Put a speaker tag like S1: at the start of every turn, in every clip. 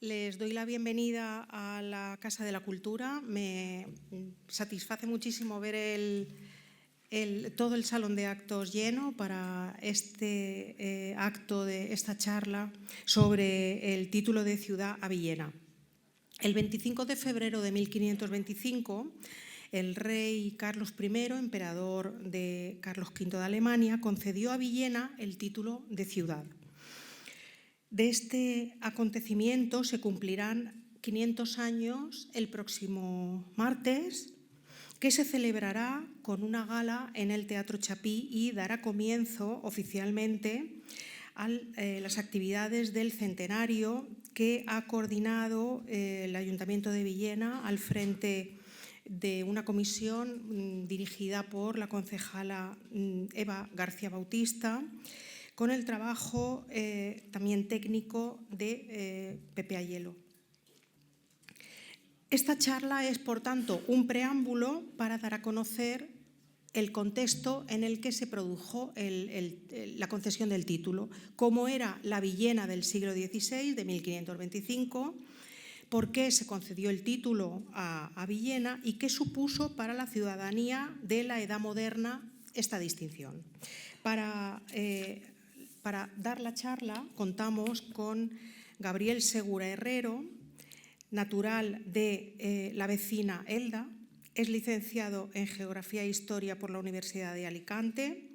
S1: Les doy la bienvenida a la Casa de la Cultura. Me satisface muchísimo ver todo el salón de actos lleno para este acto de esta charla sobre el título de ciudad a Villena. El 25 de febrero de 1525, el rey Carlos I, emperador de Carlos V de Alemania, concedió a Villena el título de ciudad. De este acontecimiento se cumplirán 500 años el próximo martes, que se celebrará con una gala en el Teatro Chapí y dará comienzo oficialmente a las actividades del centenario que ha coordinado el Ayuntamiento de Villena al frente de una comisión dirigida por la concejala Eva García Bautista, con el trabajo también técnico de Pepe Ayelo. Esta charla es, por tanto, un preámbulo para dar a conocer el contexto en el que se produjo la concesión del título, cómo era la Villena del siglo XVI, de 1525, por qué se concedió el título a Villena y qué supuso para la ciudadanía de la Edad Moderna esta distinción. Para dar la charla contamos con Gabriel Segura Herrero, natural de la vecina Elda, es licenciado en Geografía e Historia por la Universidad de Alicante,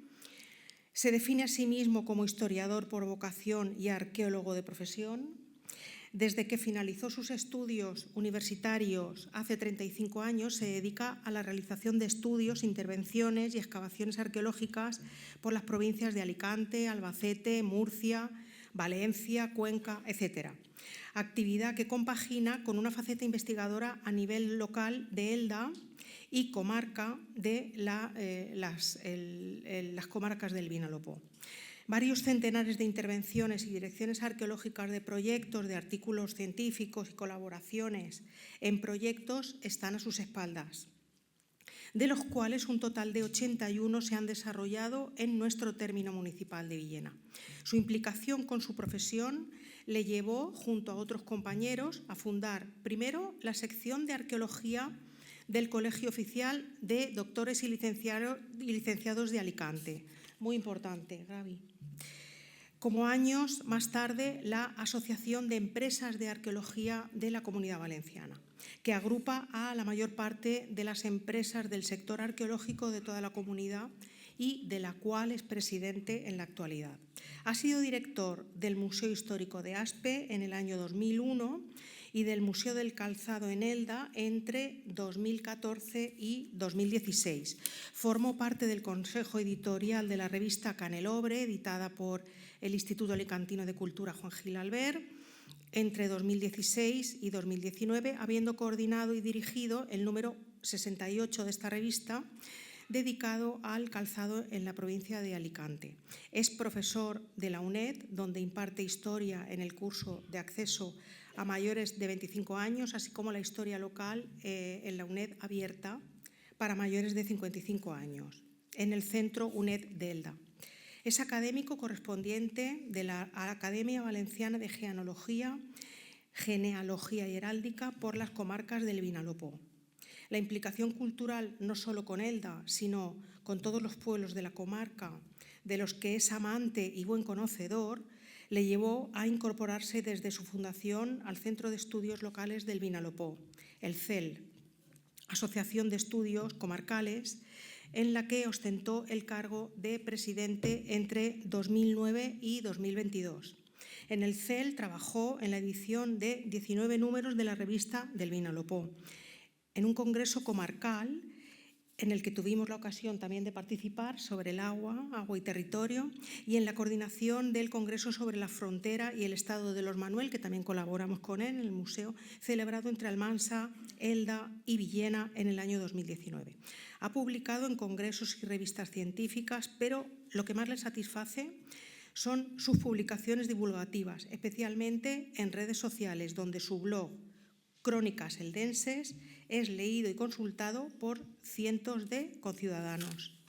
S1: se define a sí mismo como historiador por vocación y arqueólogo de profesión. Desde que finalizó sus estudios universitarios hace 35 años, se dedica a la realización de estudios, intervenciones y excavaciones arqueológicas por las provincias de Alicante, Albacete, Murcia, Valencia, Cuenca, etc. Actividad que compagina con una faceta investigadora a nivel local de Elda y comarca de las comarcas del Vinalopó. Varios centenares de intervenciones y direcciones arqueológicas de proyectos, de artículos científicos y colaboraciones en proyectos están a sus espaldas, de los cuales un total de 81 se han desarrollado en nuestro término municipal de Villena. Su implicación con su profesión le llevó, junto a otros compañeros, a fundar primero la sección de arqueología del Colegio Oficial de Doctores y Licenciados de Alicante. Muy importante, Gaby. Como años más tarde, la Asociación de Empresas de Arqueología de la Comunidad Valenciana, que agrupa a la mayor parte de las empresas del sector arqueológico de toda la comunidad y de la cual es presidente en la actualidad. Ha sido director del Museo Histórico de Aspe en el año 2001 y del Museo del Calzado en Elda entre 2014 y 2016. Formó parte del consejo editorial de la revista Canelobre, editada por el Instituto Alicantino de Cultura Juan Gil Albert, entre 2016 y 2019, habiendo coordinado y dirigido el número 68 de esta revista, dedicado al calzado en la provincia de Alicante. Es profesor de la UNED, donde imparte historia en el curso de acceso a mayores de 25 años, así como la historia local en la UNED abierta para mayores de 55 años, en el centro UNED de Elda. Es académico correspondiente de la Academia Valenciana de Genealogía y Heráldica por las comarcas del Vinalopó. La implicación cultural, no solo con Elda, sino con todos los pueblos de la comarca, de los que es amante y buen conocedor, le llevó a incorporarse desde su fundación al Centro de Estudios Locales del Vinalopó, el CEL, Asociación de Estudios Comarcales, en la que ostentó el cargo de presidente entre 2009 y 2022. En el CEL trabajó en la edición de 19 números de la revista del Vinalopó, en un congreso comarcal en el que tuvimos la ocasión también de participar sobre el agua y territorio, y en la coordinación del Congreso sobre la Frontera y el Estado de los Manuel, que también colaboramos con él en el museo, celebrado entre Almansa, Elda y Villena en el año 2019. Ha publicado en congresos y revistas científicas, pero lo que más le satisface son sus publicaciones divulgativas, especialmente en redes sociales, donde su blog Crónicas Eldenses es leído y consultado por cientos de conciudadanos.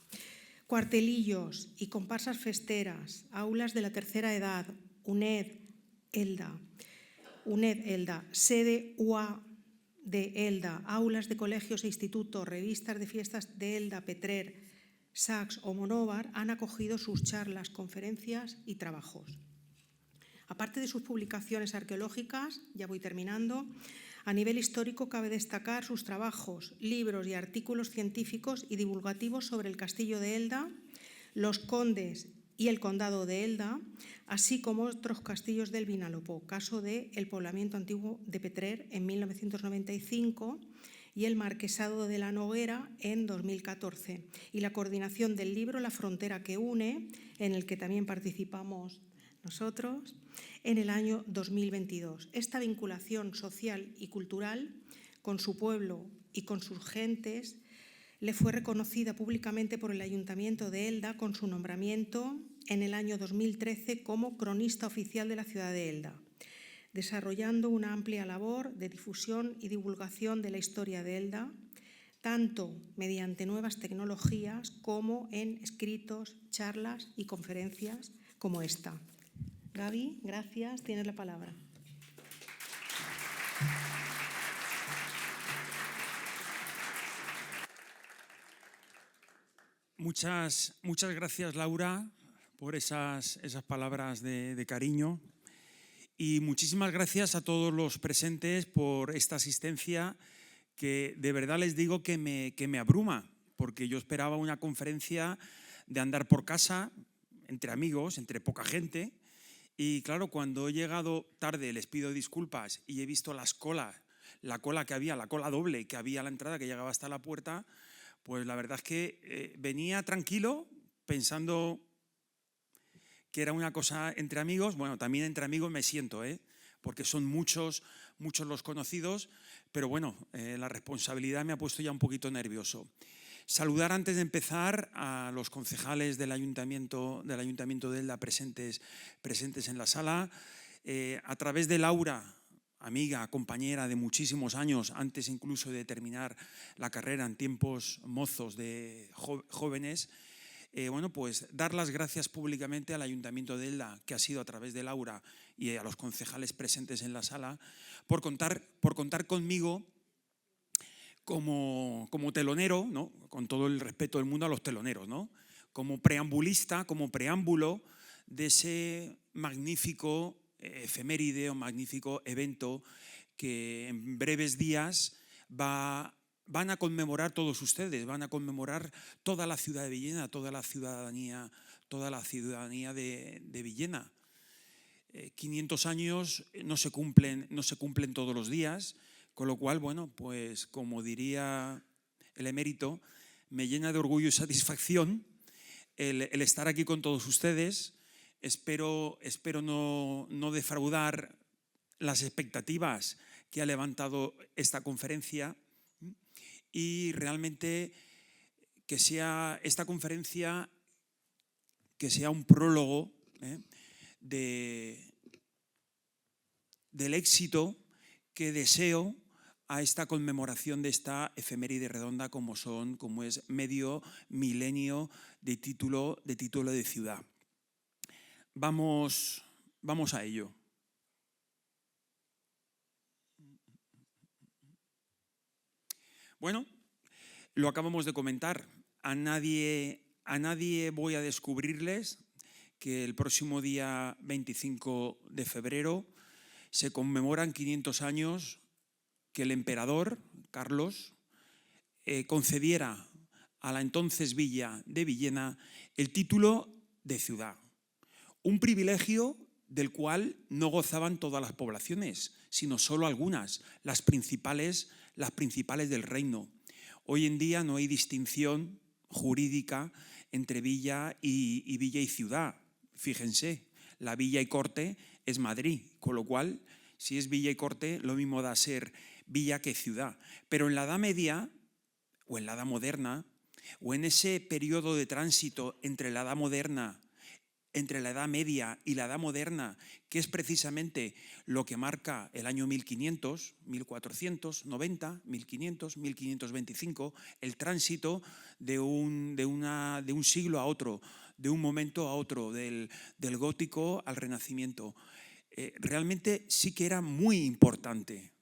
S1: Cuartelillos y comparsas festeras, aulas de la tercera edad, UNED, Elda. UNED Elda, sede UA de Elda, aulas de colegios e institutos, revistas de fiestas de Elda, Petrer, Sachs o Monóvar han acogido sus charlas, conferencias y trabajos. Aparte de sus publicaciones arqueológicas, ya voy terminando, a nivel histórico cabe destacar sus trabajos, libros y artículos científicos y divulgativos sobre el castillo de Elda, los condes y el condado de Elda, así como otros castillos del Vinalopó, caso del poblamiento antiguo de Petrer en 1995 y el marquesado de la Noguera en 2014, y la coordinación del libro La frontera que une, en el que también participamos nosotros, en el año 2022. Esta vinculación social y cultural con su pueblo y con sus gentes le fue reconocida públicamente por el Ayuntamiento de Elda con su nombramiento en el año 2013 como cronista oficial de la ciudad de Elda, desarrollando una amplia labor de difusión y divulgación de la historia de Elda, tanto mediante nuevas tecnologías como en escritos, charlas y conferencias como esta. Gaby, gracias, tienes la palabra.
S2: Muchas gracias, Laura, por esas palabras de cariño, y muchísimas gracias a todos los presentes por esta asistencia que de verdad les digo que me abruma, porque yo esperaba una conferencia de andar por casa, entre amigos, entre poca gente, y claro, cuando he llegado tarde les pido disculpas y he visto la cola que había, la cola doble que había a la entrada, que llegaba hasta la puerta, pues la verdad es que venía tranquilo pensando que era una cosa entre amigos. Bueno, también entre amigos me siento, porque son muchos los conocidos, pero bueno, la responsabilidad me ha puesto ya un poquito nervioso. Saludar antes de empezar a los concejales del Ayuntamiento de Elda presentes en la sala, a través de Laura, amiga, compañera de muchísimos años, antes incluso de terminar la carrera en tiempos mozos de jóvenes. Bueno, pues dar las gracias públicamente al Ayuntamiento de Elda, que ha sido a través de Laura, y a los concejales presentes en la sala, por contar conmigo como telonero, ¿no? Con todo el respeto del mundo a los teloneros, ¿no? Como preambulista, como preámbulo de ese magnífico efeméride o magnífico evento que en breves días van a conmemorar todos ustedes, van a conmemorar toda la ciudad de Villena, toda la ciudadanía de Villena. 500 años no se cumplen todos los días, con lo cual, bueno, pues como diría el emérito, me llena de orgullo y satisfacción el estar aquí con todos ustedes. Espero no defraudar las expectativas que ha levantado esta conferencia, y realmente que sea esta conferencia un prólogo del éxito que deseo a esta conmemoración de esta efeméride redonda como es medio milenio de título de ciudad. Vamos a ello. Bueno, lo acabamos de comentar. A nadie voy a descubrirles que el próximo día 25 de febrero se conmemoran 500 años que el emperador Carlos concediera a la entonces villa de Villena el título de ciudad. Un privilegio del cual no gozaban todas las poblaciones, sino solo algunas, las principales del reino. Hoy en día no hay distinción jurídica entre villa y ciudad. Fíjense, la villa y corte es Madrid, con lo cual, si es villa y corte, lo mismo da ser villa que ciudad. Pero en la Edad Media, o en la Edad Moderna, o en ese periodo de tránsito entre la Edad Moderna, entre la Edad Media y la Edad Moderna, que es precisamente lo que marca el año 1500, 1490, 1500, 1525, el tránsito de un siglo a otro, de un momento a otro, del gótico al renacimiento. realmente sí que era muy importante.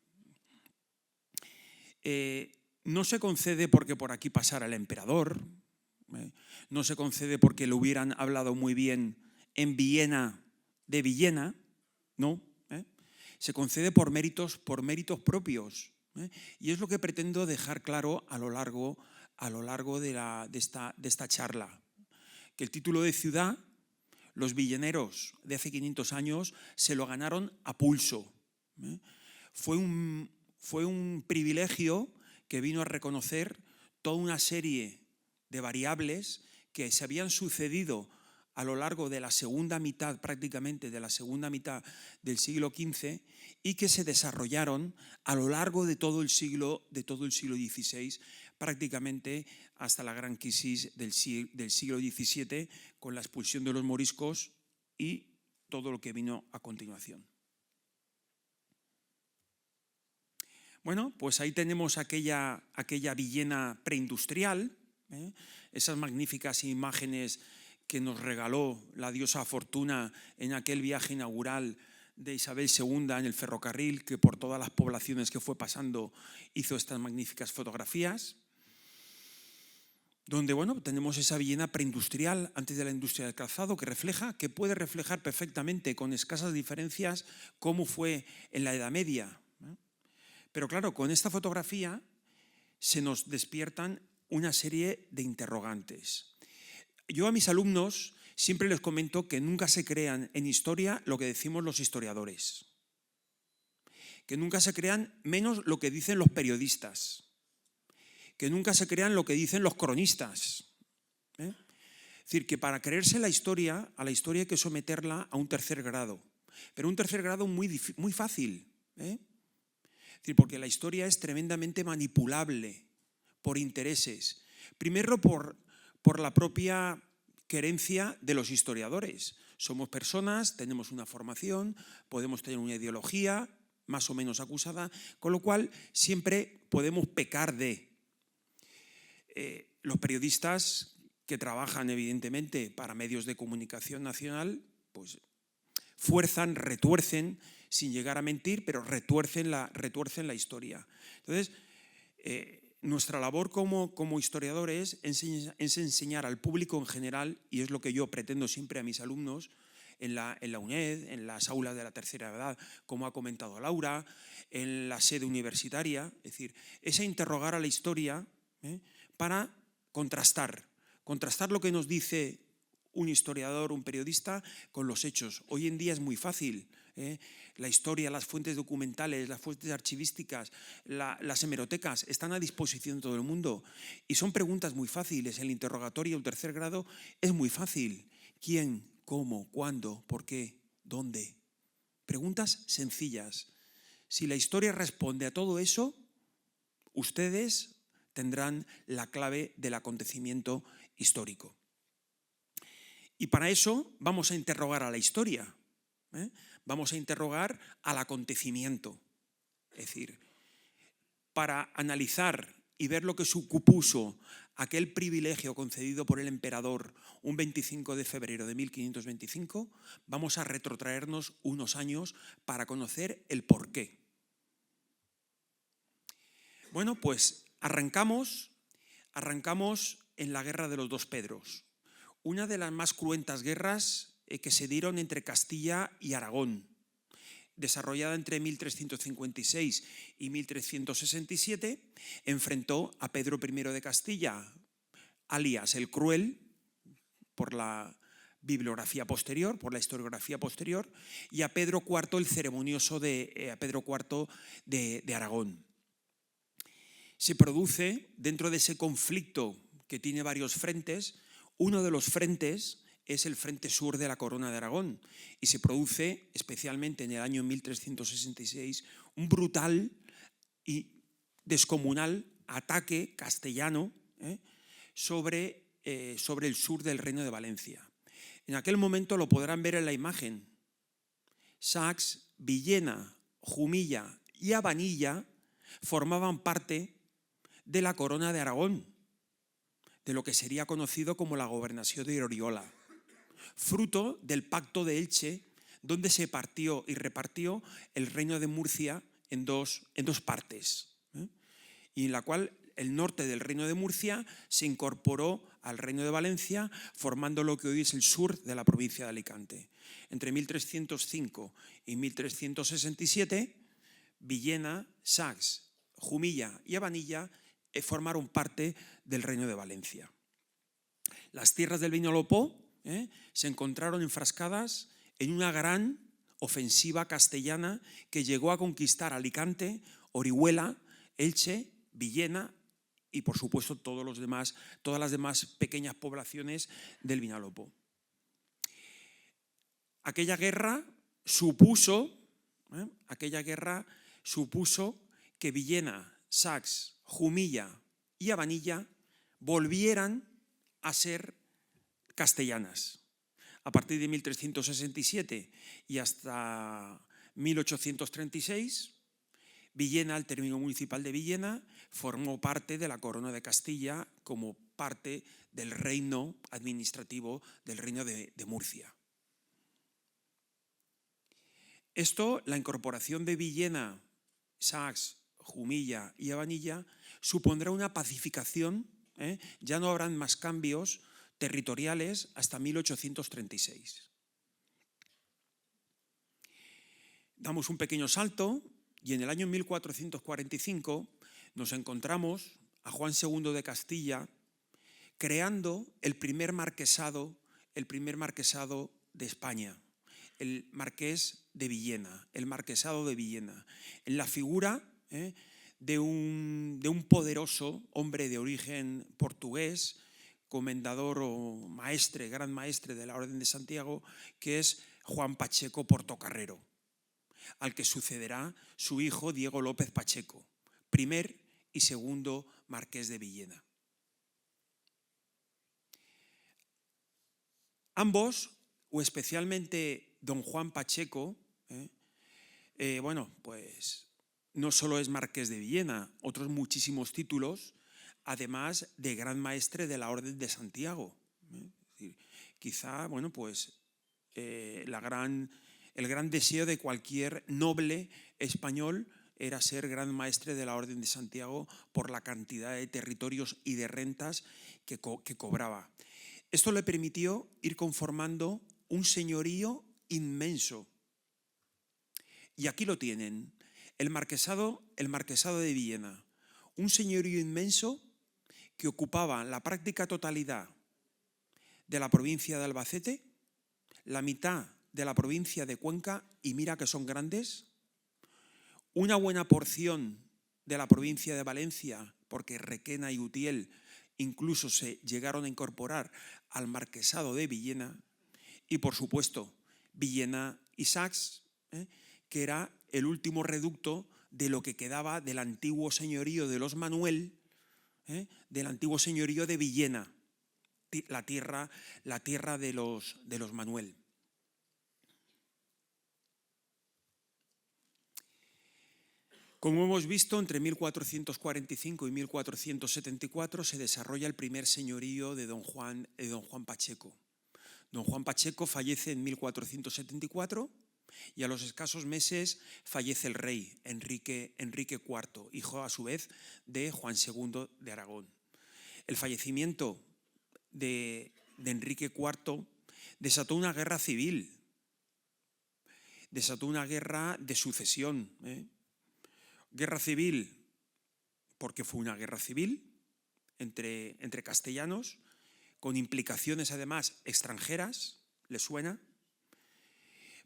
S2: No se concede porque por aquí pasara el emperador, no se concede porque lo hubieran hablado muy bien en Villena de Villena, no. Se concede por méritos propios. Y es lo que pretendo dejar claro a lo largo de esta charla. Que el título de ciudad, los villeneros de hace 500 años se lo ganaron a pulso. Fue un privilegio que vino a reconocer toda una serie de variables que se habían sucedido a lo largo de la segunda mitad, prácticamente de la segunda mitad del siglo XV, y que se desarrollaron a lo largo de todo el siglo XVI, prácticamente hasta la gran crisis del siglo XVII, con la expulsión de los moriscos y todo lo que vino a continuación. Bueno, pues ahí tenemos aquella Villena preindustrial, esas magníficas imágenes que nos regaló la diosa Fortuna en aquel viaje inaugural de Isabel II en el ferrocarril, que por todas las poblaciones que fue pasando hizo estas magníficas fotografías, donde tenemos esa Villena preindustrial antes de la industria del calzado que puede reflejar perfectamente con escasas diferencias cómo fue en la Edad Media. Pero claro, con esta fotografía se nos despiertan una serie de interrogantes. Yo a mis alumnos siempre les comento que nunca se crean en historia lo que decimos los historiadores, que nunca se crean menos lo que dicen los periodistas, que nunca se crean lo que dicen los cronistas. Es decir, que para creerse a la historia hay que someterla a un tercer grado, pero un tercer grado muy fácil. Es decir, porque la historia es tremendamente manipulable por intereses. Primero por la propia querencia de los historiadores. Somos personas, tenemos una formación, podemos tener una ideología más o menos acusada, con lo cual siempre podemos pecar de. Los periodistas que trabajan evidentemente para medios de comunicación nacional, pues fuerzan, retuercen, sin llegar a mentir, pero retuercen la historia. Entonces, nuestra labor como historiadores es enseñar al público en general, y es lo que yo pretendo siempre a mis alumnos en la UNED, en las aulas de la tercera edad, como ha comentado Laura, en la sede universitaria, es decir, es interrogar a la historia para contrastar lo que nos dice un historiador, un periodista, con los hechos. Hoy en día es muy fácil. La historia, las fuentes documentales, las fuentes archivísticas, las hemerotecas están a disposición de todo el mundo y son preguntas muy fáciles. El interrogatorio, el tercer grado, es muy fácil. ¿Quién? ¿Cómo? ¿Cuándo? ¿Por qué? ¿Dónde? Preguntas sencillas. Si la historia responde a todo eso, ustedes tendrán la clave del acontecimiento histórico. Y para eso vamos a interrogar a la historia. Vamos a interrogar al acontecimiento. Es decir, para analizar y ver lo que supuso aquel privilegio concedido por el emperador un 25 de febrero de 1525, vamos a retrotraernos unos años para conocer el porqué. Bueno, pues arrancamos en la Guerra de los Dos Pedros, una de las más cruentas guerras que se dieron entre Castilla y Aragón, desarrollada entre 1356 y 1367, enfrentó a Pedro I de Castilla, alias el Cruel, por la bibliografía posterior, por la historiografía posterior, y a Pedro IV el Ceremonioso de Aragón. Se produce, dentro de ese conflicto que tiene varios frentes, uno de los frentes es el frente sur de la Corona de Aragón, y se produce, especialmente en el año 1366, un brutal y descomunal ataque castellano sobre el sur del Reino de Valencia. En aquel momento lo podrán ver en la imagen. Sax, Villena, Jumilla y Abanilla formaban parte de la Corona de Aragón, de lo que sería conocido como la gobernación de Oriola, fruto del Pacto de Elche donde se partió y repartió el reino de Murcia en dos partes, y en la cual el norte del reino de Murcia se incorporó al reino de Valencia, formando lo que hoy es el sur de la provincia de Alicante. Entre 1305 y 1367, Villena, Sacs, Jumilla y Abanilla formaron parte del reino de Valencia. Las tierras del Vinalopó se encontraron enfrascadas en una gran ofensiva castellana que llegó a conquistar Alicante, Orihuela, Elche, Villena y, por supuesto, todas las demás pequeñas poblaciones del Vinalopó. Aquella guerra supuso que Villena, Sacs, Jumilla y Abanilla volvieran a ser castellanas. A partir de 1367 y hasta 1836, Villena, el término municipal de Villena, formó parte de la Corona de Castilla como parte del reino administrativo del reino de Murcia. Esto, la incorporación de Villena, Sacs, Jumilla y Abanilla, supondrá una pacificación. Ya no habrán más cambios territoriales hasta 1836. Damos un pequeño salto y en el año 1445 nos encontramos a Juan II de Castilla creando el primer marquesado de España, el marqués de Villena, el marquesado de Villena, en la figura de un poderoso hombre de origen portugués, comendador o maestre, gran maestre de la Orden de Santiago, que es Juan Pacheco Portocarrero, al que sucederá su hijo Diego López Pacheco, primer y segundo marqués de Villena. Ambos, o especialmente don Juan Pacheco, pues no solo es marqués de Villena, otros muchísimos títulos, además de gran maestre de la Orden de Santiago. Es decir, quizá, el gran deseo de cualquier noble español era ser gran maestre de la Orden de Santiago por la cantidad de territorios y de rentas que cobraba. Esto le permitió ir conformando un señorío inmenso. Y aquí lo tienen, el marquesado de Villena, un señorío inmenso que ocupaba la práctica totalidad de la provincia de Albacete, la mitad de la provincia de Cuenca, y mira que son grandes, una buena porción de la provincia de Valencia, porque Requena y Utiel incluso se llegaron a incorporar al marquesado de Villena, y por supuesto Villena y Sacs, que era el último reducto de lo que quedaba del antiguo señorío de los Manuel, del antiguo señorío de Villena, la tierra de los Manuel. Como hemos visto, entre 1445 y 1474 se desarrolla el primer señorío de don Juan Pacheco. Don Juan Pacheco fallece en 1474 y a los escasos meses fallece el rey, Enrique IV, hijo a su vez de Juan II de Aragón. El fallecimiento de Enrique IV desató una guerra civil, desató una guerra de sucesión. Guerra civil porque fue una guerra civil entre castellanos, con implicaciones además extranjeras, ¿le suena?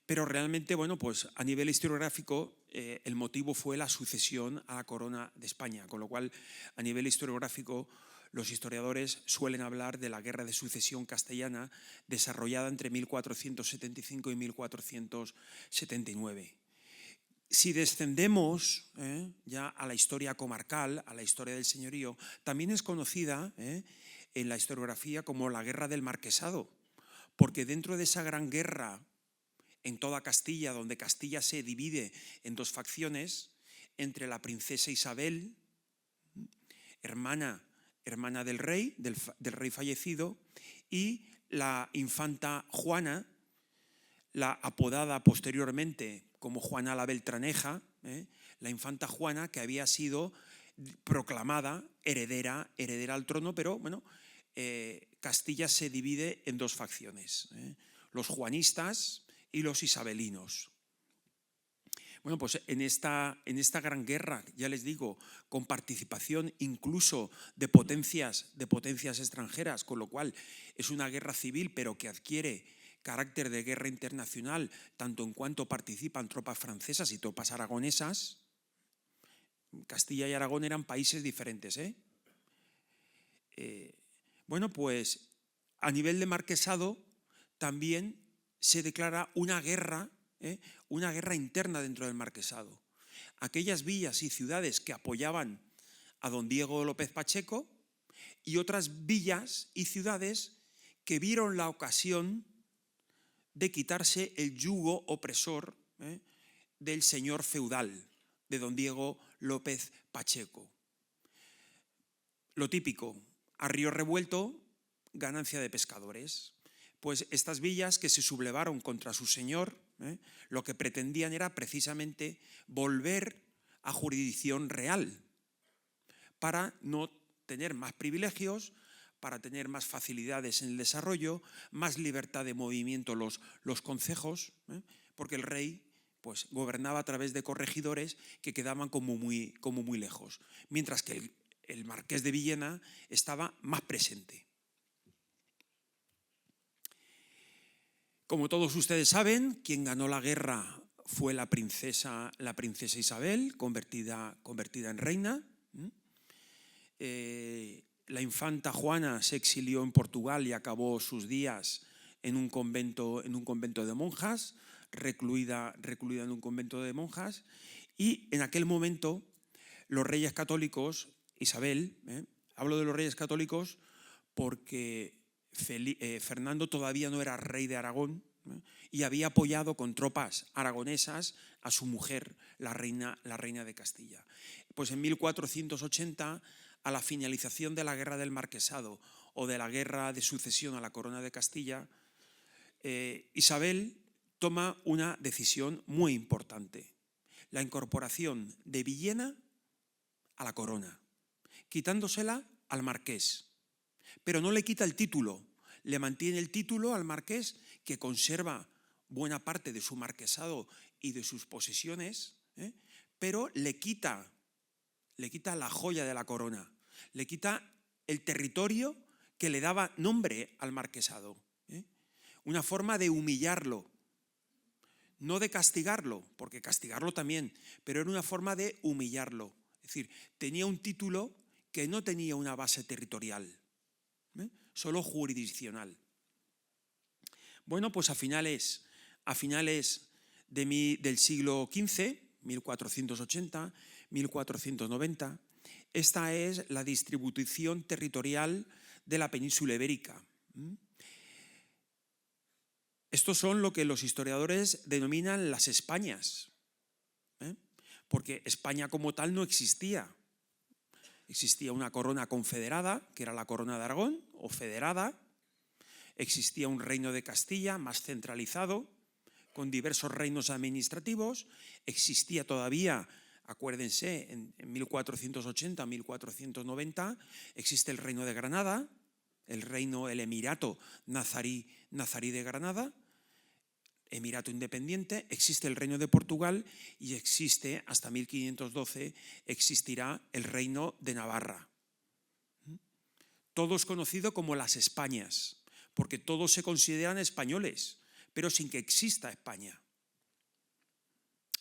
S2: Pero realmente, a nivel historiográfico, el motivo fue la sucesión a la corona de España, con lo cual, a nivel historiográfico, los historiadores suelen hablar de la guerra de sucesión castellana desarrollada entre 1475 y 1479. Si descendemos ya a la historia comarcal, a la historia del señorío, también es conocida en la historiografía como la Guerra del Marquesado, porque dentro de esa gran guerra en toda Castilla, donde Castilla se divide en dos facciones, entre la princesa Isabel, hermana del rey fallecido, y la infanta Juana, la apodada posteriormente como Juana la Beltraneja, la infanta Juana, que había sido proclamada heredera al trono, pero bueno, Castilla se divide en dos facciones, los juanistas y los isabelinos. Bueno, pues en esta gran guerra, ya les digo, con participación incluso de potencias extranjeras, con lo cual es una guerra civil, pero que adquiere carácter de guerra internacional, tanto en cuanto participan tropas francesas y tropas aragonesas. Castilla y Aragón eran países diferentes, bueno, pues a nivel de marquesado también se declara una guerra interna dentro del marquesado. Aquellas villas y ciudades que apoyaban a don Diego López Pacheco y otras villas y ciudades que vieron la ocasión de quitarse el yugo opresor del señor feudal, de don Diego López Pacheco. Lo típico, a río revuelto, ganancia de pescadores. Pues estas villas que se sublevaron contra su señor, lo que pretendían era precisamente volver a jurisdicción real para no tener más privilegios, para tener más facilidades en el desarrollo, más libertad de movimiento los concejos, porque el rey pues, gobernaba a través de corregidores que quedaban como muy lejos, mientras que el marqués de Villena estaba más presente. Como todos ustedes saben, quien ganó la guerra fue la princesa Isabel, convertida en reina. La infanta Juana se exilió en Portugal y acabó sus días en un convento de monjas, recluida en un convento de monjas. Y en aquel momento los reyes católicos, Isabel, hablo de los reyes católicos porque Fernando todavía no era rey de Aragón y había apoyado con tropas aragonesas a su mujer, la reina de Castilla. Pues en 1480, a la finalización de la Guerra del Marquesado o de la Guerra de Sucesión a la Corona de Castilla, Isabel toma una decisión muy importante: la incorporación de Villena a la corona, quitándosela al marqués. Pero no le quita el título, le mantiene el título al marqués, que conserva buena parte de su marquesado y de sus posesiones, pero le quita la joya de la corona, le quita el territorio que le daba nombre al marquesado. Una forma de humillarlo, no de castigarlo, porque castigarlo también, pero era una forma de humillarlo. Es decir, tenía un título que no tenía una base territorial, solo jurisdiccional. Bueno, pues a finales del siglo XV, 1480, 1490, esta es la distribución territorial de la península ibérica. Estos son lo que los historiadores denominan las Españas, porque España como tal no existía. Existía una corona confederada, que era la corona de Aragón, o federada. Existía un reino de Castilla más centralizado, con diversos reinos administrativos. Existía todavía, acuérdense, en 1480, 1490, existe el reino de Granada, el Emirato Nazarí de Granada, Emirato independiente. Existe el reino de Portugal y existe, hasta 1512, existirá el reino de Navarra. Todo es conocido como las Españas, porque todos se consideran españoles, pero sin que exista España.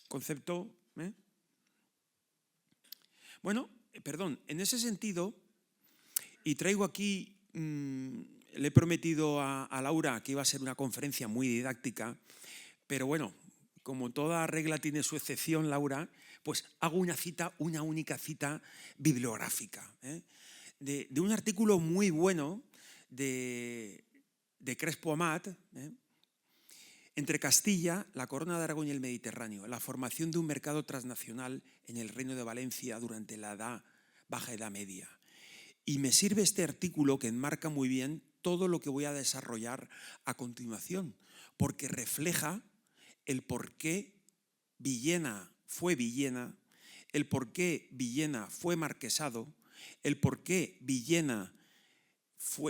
S2: ¿Concepto? Bueno, en ese sentido, y traigo aquí, le he prometido a Laura que iba a ser una conferencia muy didáctica, pero bueno, como toda regla tiene su excepción, Laura, pues hago una única cita bibliográfica, de un artículo muy bueno de Crespo Amat, entre Castilla, la Corona de Aragón y el Mediterráneo, la formación de un mercado transnacional en el Reino de Valencia durante la Baja Edad Media. Y me sirve este artículo que enmarca muy bien todo lo que voy a desarrollar a continuación, porque refleja el por qué Villena fue Villena, el por qué Villena fue marquesado, el por qué Villena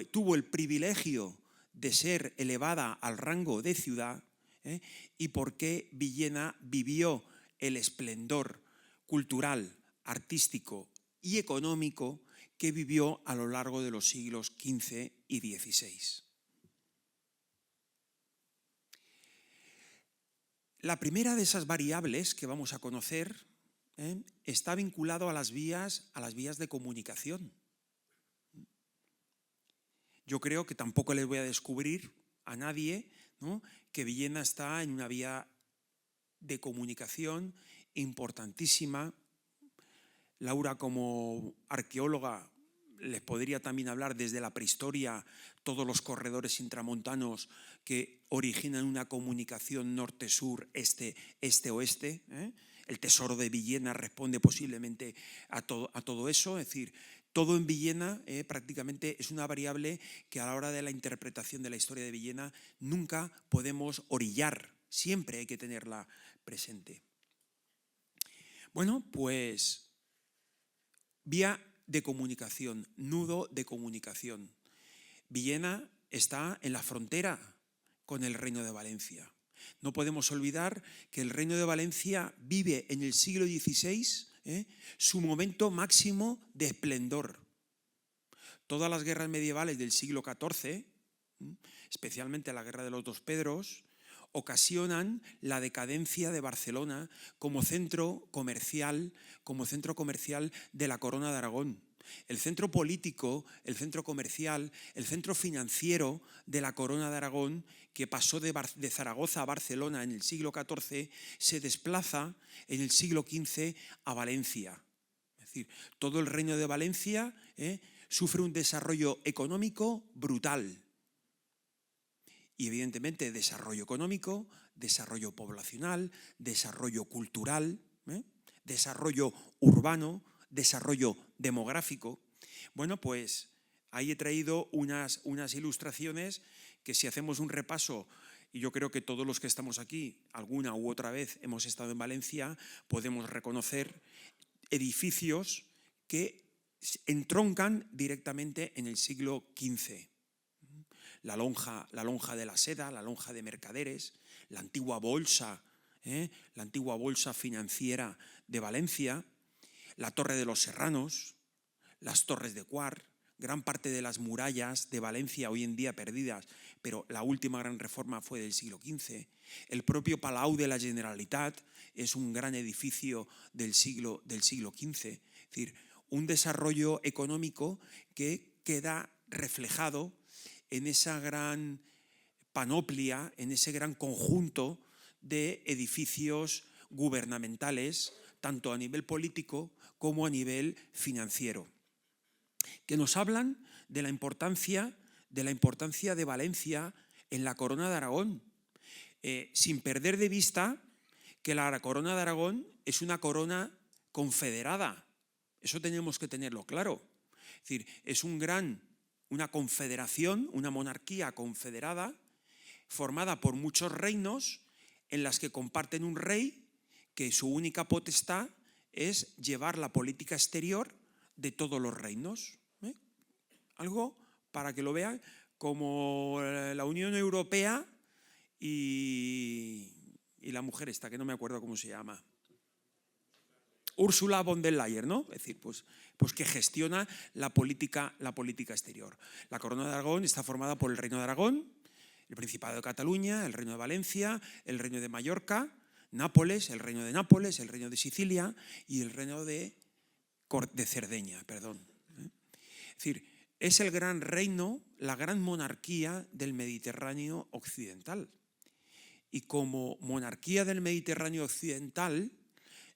S2: tuvo el privilegio de ser elevada al rango de ciudad, y por qué Villena vivió el esplendor cultural, artístico y económico que vivió a lo largo de los siglos XV y XVI. La primera de esas variables que vamos a conocer está vinculado a las vías de comunicación. Yo creo que tampoco les voy a descubrir a nadie, ¿no?, que Villena está en una vía de comunicación importantísima. Laura, como arqueóloga, les podría también hablar desde la prehistoria, todos los corredores intramontanos que originan una comunicación norte-sur, este-oeste. El tesoro de Villena responde posiblemente a todo eso, es decir, todo en Villena prácticamente es una variable que a la hora de la interpretación de la historia de Villena nunca podemos orillar, siempre hay que tenerla presente. Bueno, pues vía de comunicación, nudo de comunicación. Villena está en la frontera con el Reino de Valencia. No podemos olvidar que el Reino de Valencia vive en el siglo XVI su momento máximo de esplendor. Todas las guerras medievales del siglo XIV, especialmente la Guerra de los Dos Pedros, ocasionan la decadencia de Barcelona como centro comercial de la Corona de Aragón. El centro político, el centro comercial, el centro financiero de la Corona de Aragón, que pasó de Zaragoza a Barcelona en el siglo XIV, se desplaza en el siglo XV a Valencia. Es decir, todo el reino de Valencia sufre un desarrollo económico brutal. Y evidentemente desarrollo económico, desarrollo poblacional, desarrollo cultural, desarrollo urbano, desarrollo demográfico. Bueno, pues ahí he traído unas ilustraciones que, si hacemos un repaso, y yo creo que todos los que estamos aquí, alguna u otra vez hemos estado en Valencia, podemos reconocer edificios que entroncan directamente en el siglo XV. La lonja de la Seda, la lonja de Mercaderes, la antigua bolsa financiera de Valencia, la Torre de los Serranos, las Torres de Quart, gran parte de las murallas de Valencia hoy en día perdidas, pero la última gran reforma fue del siglo XV. El propio Palau de la Generalitat es un gran edificio del siglo XV. Es decir, un desarrollo económico que queda reflejado en esa gran panoplia, en ese gran conjunto de edificios gubernamentales, tanto a nivel político como a nivel financiero, que nos hablan de la importancia de Valencia en la Corona de Aragón, sin perder de vista que la Corona de Aragón es una corona confederada. Eso tenemos que tenerlo claro. Es decir, es una confederación, una monarquía confederada, formada por muchos reinos en las que comparten un rey que su única potestad es llevar la política exterior de todos los reinos. Algo, para que lo vean, como la Unión Europea y la mujer esta, que no me acuerdo cómo se llama. Ursula von der Leyen, ¿no? Es decir, pues que gestiona la política exterior. La Corona de Aragón está formada por el Reino de Aragón, el Principado de Cataluña, el Reino de Valencia, el Reino de Mallorca, Nápoles, el Reino de Nápoles, el Reino de Sicilia y el Reino de Cerdeña, perdón. Es decir, es el gran reino, la gran monarquía del Mediterráneo occidental. Y como monarquía del Mediterráneo occidental,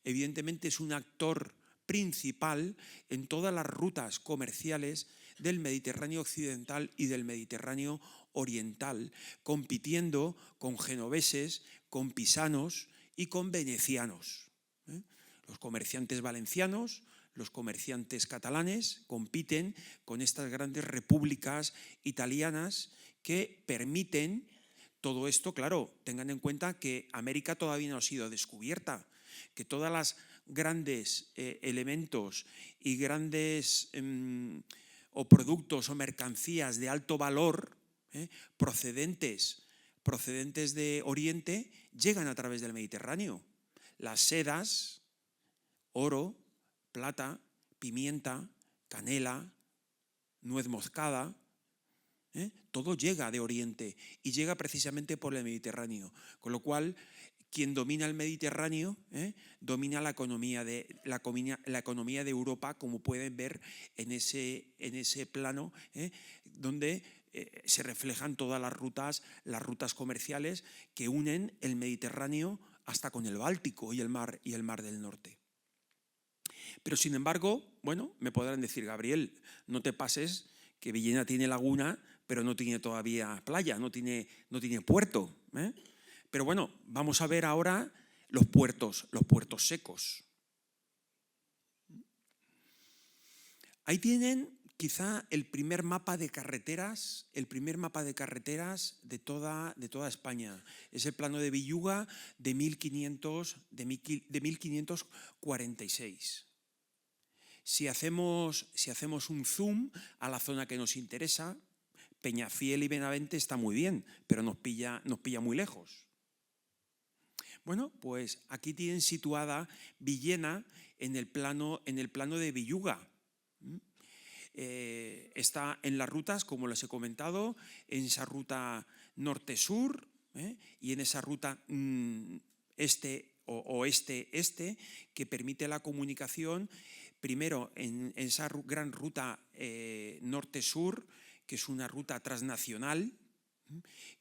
S2: evidentemente es un actor principal en todas las rutas comerciales del Mediterráneo occidental y del Mediterráneo oriental, compitiendo con genoveses, con pisanos y con venecianos. Los comerciantes valencianos, los comerciantes catalanes compiten con estas grandes repúblicas italianas que permiten Todo esto, claro, tengan en cuenta que América todavía no ha sido descubierta, que todas las grandes elementos y grandes o productos o mercancías de alto valor procedentes de Oriente llegan a través del Mediterráneo. Las sedas, oro, plata, pimienta, canela, nuez moscada, todo llega de Oriente y llega precisamente por el Mediterráneo. Con lo cual, quien domina el Mediterráneo domina la economía de Europa, como pueden ver en ese plano, donde se reflejan todas las rutas comerciales que unen el Mediterráneo hasta con el Báltico y el mar del Norte. Pero sin embargo, bueno, me podrán decir, Gabriel, no te pases, que Villena tiene laguna, pero no tiene todavía playa, no tiene puerto. Pero bueno, vamos a ver ahora los puertos secos. Ahí tienen quizá el primer mapa de carreteras de toda España. Es el plano de Villuga de 1546. Si hacemos un zoom a la zona que nos interesa, Peñafiel y Benavente está muy bien, pero nos pilla muy lejos. Bueno, pues aquí tienen situada Villena en el plano de Villuga. Está en las rutas, como les he comentado, en esa ruta norte-sur y en esa ruta oeste-este, que permite la comunicación primero en esa gran ruta norte-sur, que es una ruta transnacional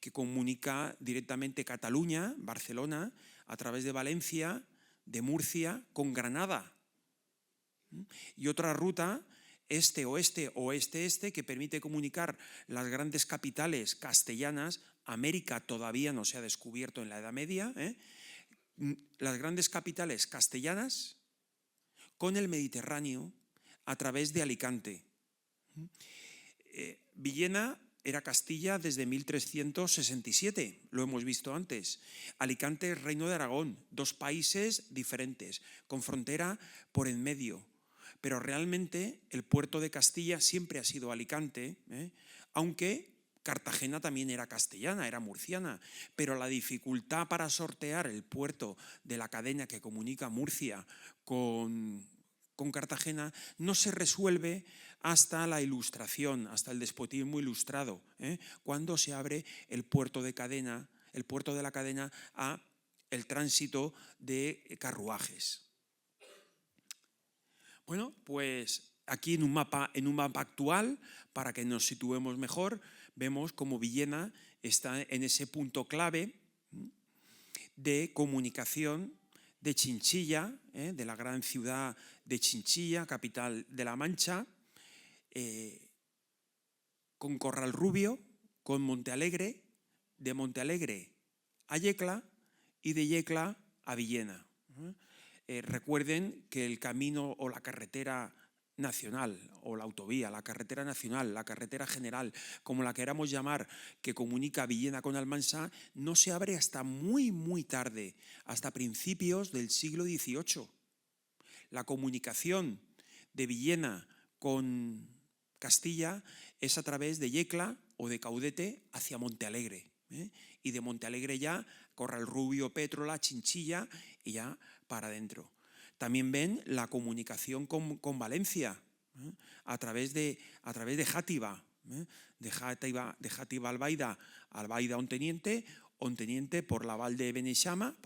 S2: que comunica directamente Cataluña, Barcelona, a través de Valencia, de Murcia, con Granada. Y otra ruta este-oeste, oeste-este, que permite comunicar las grandes capitales castellanas. América todavía no se ha descubierto en la Edad Media, las grandes capitales castellanas con el Mediterráneo a través de Alicante. Villena era Castilla desde 1367, lo hemos visto antes. Alicante es Reino de Aragón, dos países diferentes, con frontera por en medio. Pero realmente el puerto de Castilla siempre ha sido Alicante, aunque Cartagena también era castellana, era murciana, pero la dificultad para sortear el puerto de la cadena que comunica Murcia con Cartagena no se resuelve hasta la Ilustración, hasta el despotismo ilustrado, cuando se abre el puerto de la cadena a el tránsito de carruajes. Bueno, pues aquí en un mapa actual, para que nos situemos mejor, vemos cómo Villena está en ese punto clave de comunicación de Chinchilla, de la gran ciudad de Chinchilla, capital de La Mancha, con Corralrubio, con Montealegre, de Montealegre a Yecla y de Yecla a Villena. Recuerden que el camino o la carretera nacional o la autovía, la carretera nacional, la carretera general, como la queramos llamar, que comunica Villena con Almansa, no se abre hasta muy, muy tarde, hasta principios del siglo XVIII. La comunicación de Villena con Castilla es a través de Yecla o de Caudete hacia Montealegre. Y de Montealegre ya Corralrubio, Pétrola, Chinchilla y ya para adentro. También ven la comunicación con Valencia a través de Játiva, de Játiva a Albaida a Onteniente, por la Val de Benejama,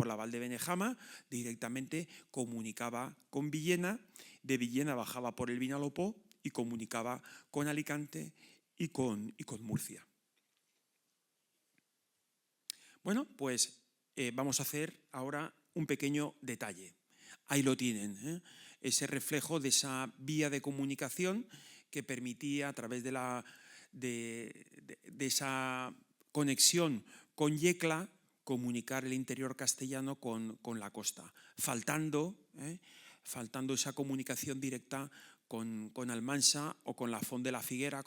S2: directamente comunicaba con Villena, de Villena bajaba por el Vinalopó y comunicaba con Alicante y con Murcia. Bueno, pues vamos a hacer ahora un pequeño detalle. Ahí lo tienen, ese reflejo de esa vía de comunicación que permitía, a través de esa conexión con Yecla, comunicar el interior castellano con la costa, faltando esa comunicación directa con Almansa o con la Fuente de la Figuera,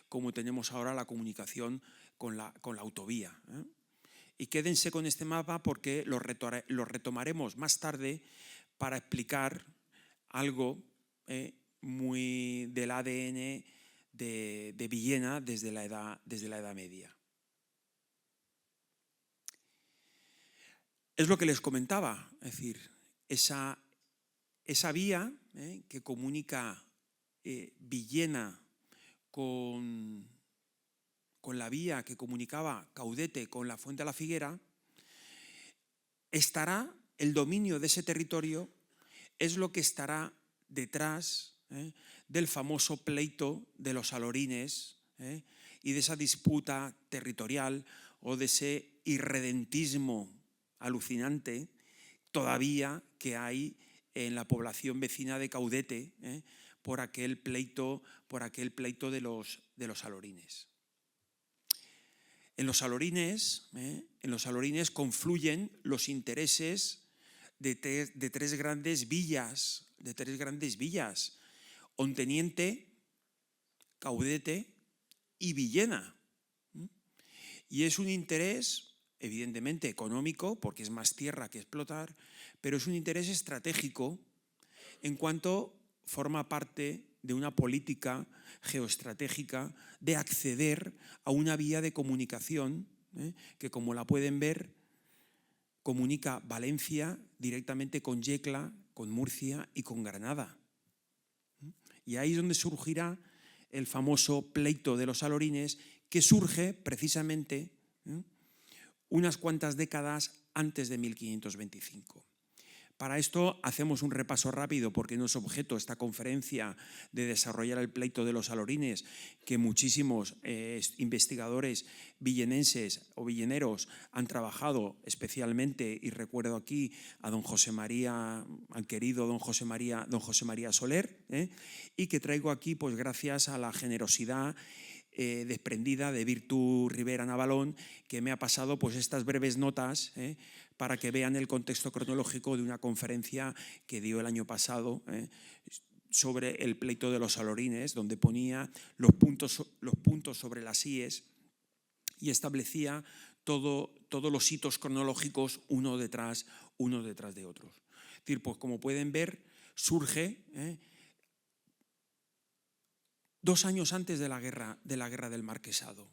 S2: como tenemos ahora la comunicación con la autovía. Y quédense con este mapa porque lo retomaremos más tarde para explicar algo muy del ADN de Villena desde la Edad Media. Es lo que les comentaba, es decir, esa vía que comunica Villena con la vía que comunicaba Caudete con la Fuente de la Figuera, estará el dominio de ese territorio, es lo que estará detrás del famoso pleito de los Alorines y de esa disputa territorial o de ese irredentismo alucinante todavía que hay en la población vecina de Caudete por aquel pleito de los Alorines. En los Alorines confluyen los intereses de tres grandes villas, Onteniente, Caudete y Villena. Y es un interés, evidentemente, económico, porque es más tierra que explotar, pero es un interés estratégico en cuanto forma parte de una política geoestratégica de acceder a una vía de comunicación que, como la pueden ver, comunica Valencia directamente con Yecla, con Murcia y con Granada. Y ahí es donde surgirá el famoso pleito de los Alorines, que surge precisamente unas cuantas décadas antes de 1525. Para esto hacemos un repaso rápido, porque no es objeto esta conferencia de desarrollar el pleito de los Alorines, que muchísimos investigadores villenenses o villeneros han trabajado especialmente, y recuerdo aquí a al querido don José María Soler, y que traigo aquí pues gracias a la generosidad desprendida de Virtu Rivera Navalón, que me ha pasado pues estas breves notas para que vean el contexto cronológico de una conferencia que dio el año pasado sobre el pleito de los Alorines, donde ponía los puntos sobre las íes y establecía todos los hitos cronológicos uno detrás de otros. Es decir, pues como pueden ver, surge 2 años antes de la guerra del Marquesado.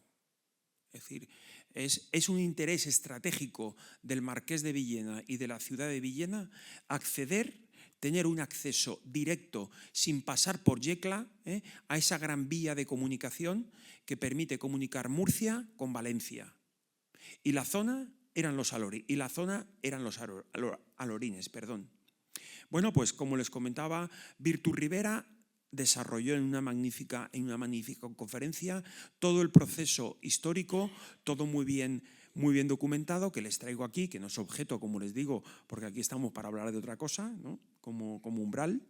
S2: Es decir, es un interés estratégico del Marqués de Villena y de la ciudad de Villena tener un acceso directo, sin pasar por Yecla, a esa gran vía de comunicación que permite comunicar Murcia con Valencia. Y la zona eran los Alorines. Bueno, pues como les comentaba, Virtu Rivera desarrolló en una magnífica conferencia todo el proceso histórico, todo muy bien documentado, que les traigo aquí, que no es objeto, como les digo, porque aquí estamos para hablar de otra cosa, ¿no? como umbral.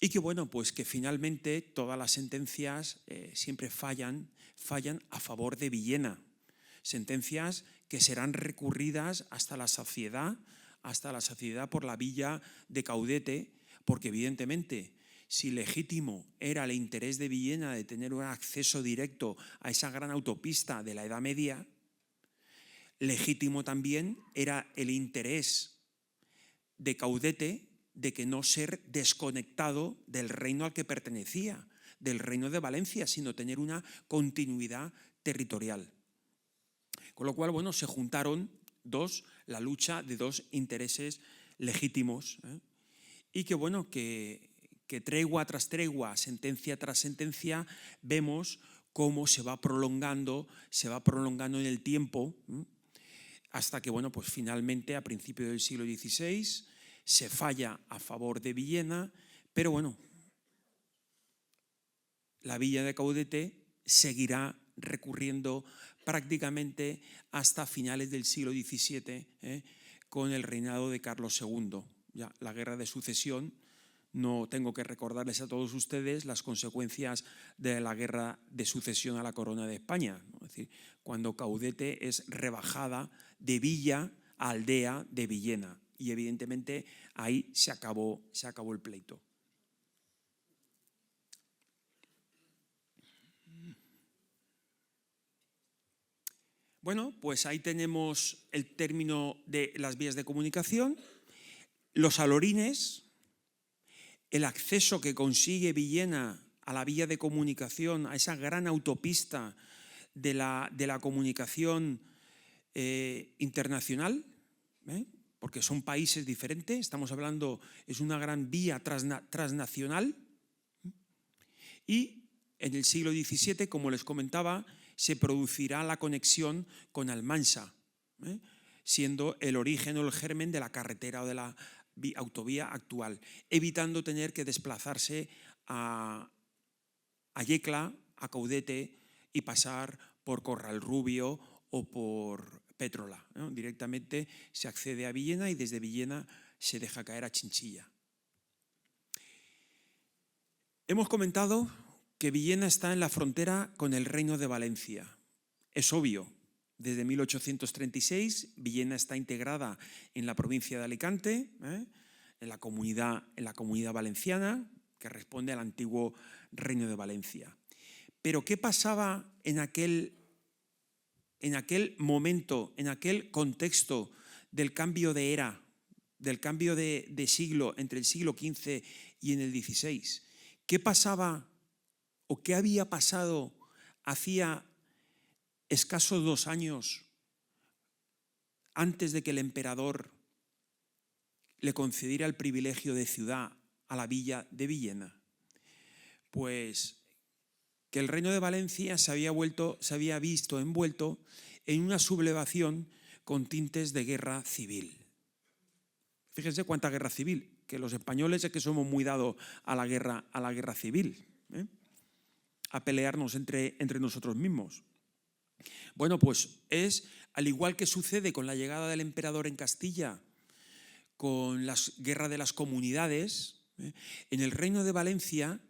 S2: Y que bueno, pues que finalmente todas las sentencias siempre fallan a favor de Villena. Sentencias que serán recurridas hasta la saciedad por la villa de Caudete, porque evidentemente si legítimo era el interés de Villena de tener un acceso directo a esa gran autopista de la Edad Media, legítimo también era el interés de Caudete de que no ser desconectado del reino al que pertenecía, del reino de Valencia, sino tener una continuidad territorial. Con lo cual, bueno, se juntaron la lucha de dos intereses legítimos, y que bueno, que tregua tras tregua, sentencia tras sentencia, vemos cómo se va prolongando en el tiempo, hasta que bueno, pues finalmente a principios del siglo XVI se falla a favor de Villena, pero bueno, la villa de Caudete seguirá recurriendo prácticamente hasta finales del siglo XVII, con el reinado de Carlos II. Ya la guerra de sucesión, no tengo que recordarles a todos ustedes las consecuencias de la guerra de sucesión a la corona de España, ¿no? Es decir, cuando Caudete es rebajada de villa a aldea de Villena, y evidentemente ahí se acabó el pleito. Bueno, pues ahí tenemos el término de las vías de comunicación, los alorines, el acceso que consigue Villena a la vía de comunicación, a esa gran autopista de la comunicación internacional, porque son países diferentes, estamos hablando, es una gran vía transnacional. Y en el siglo XVII, como les comentaba, se producirá la conexión con Almansa, siendo el origen o el germen de la carretera o de la autovía actual, evitando tener que desplazarse a Yecla, a Caudete y pasar por Corralrubio o por Pétrola, ¿no? Directamente se accede a Villena y desde Villena se deja caer a Chinchilla. Hemos comentado que Villena está en la frontera con el Reino de Valencia. Es obvio, desde 1836 Villena está integrada en la provincia de Alicante, en la comunidad valenciana, que responde al antiguo Reino de Valencia. Pero ¿qué pasaba en aquel momento, en aquel contexto del cambio de era, del cambio de siglo entre el siglo XV y en el XVI? ¿Qué pasaba o qué había pasado hacía escasos 2 años antes de que el emperador le concediera el privilegio de ciudad a la villa de Villena? Pues que el Reino de Valencia se había visto envuelto en una sublevación con tintes de guerra civil. Fíjense cuánta guerra civil, que los españoles es que somos muy dados a la guerra civil, a pelearnos entre nosotros mismos. Bueno, pues es al igual que sucede con la llegada del emperador en Castilla, con la guerra de las comunidades, en el Reino de Valencia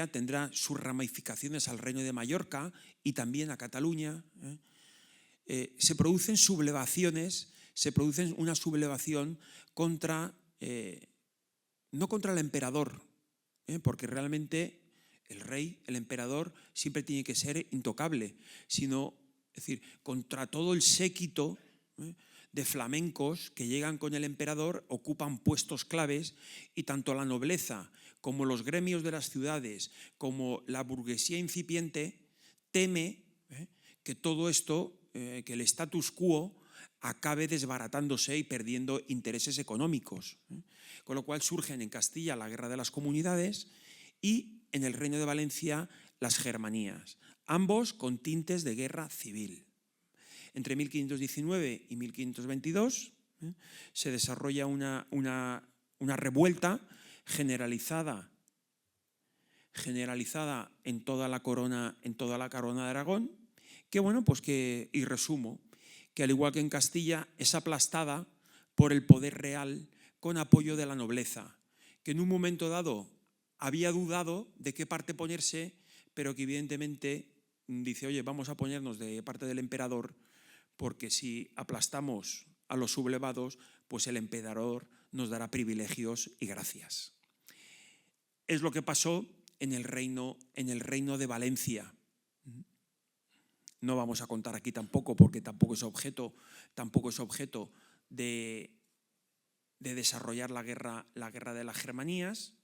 S2: tendrá sus ramificaciones al Reino de Mallorca y también a Cataluña. Se producen sublevaciones, una sublevación contra, no contra el emperador, porque realmente el rey, el emperador, siempre tiene que ser intocable, sino, es decir, contra todo el séquito de flamencos que llegan con el emperador, ocupan puestos claves y tanto la nobleza como los gremios de las ciudades, como la burguesía incipiente, teme que todo esto, que el status quo acabe desbaratándose y perdiendo intereses económicos. Con lo cual surgen en Castilla la guerra de las comunidades y en el Reino de Valencia las germanías, ambos con tintes de guerra civil. Entre 1519 y 1522 se desarrolla una revuelta generalizada en toda la corona de Aragón, que bueno, pues que, y resumo, que al igual que en Castilla es aplastada por el poder real con apoyo de la nobleza, que en un momento dado había dudado de qué parte ponerse, pero que evidentemente dice, oye, vamos a ponernos de parte del emperador, porque si aplastamos a los sublevados, pues el emperador nos dará privilegios y gracias. Es lo que pasó en el reino de Valencia. No vamos a contar aquí tampoco, porque tampoco es objeto de desarrollar la guerra de las Germanías,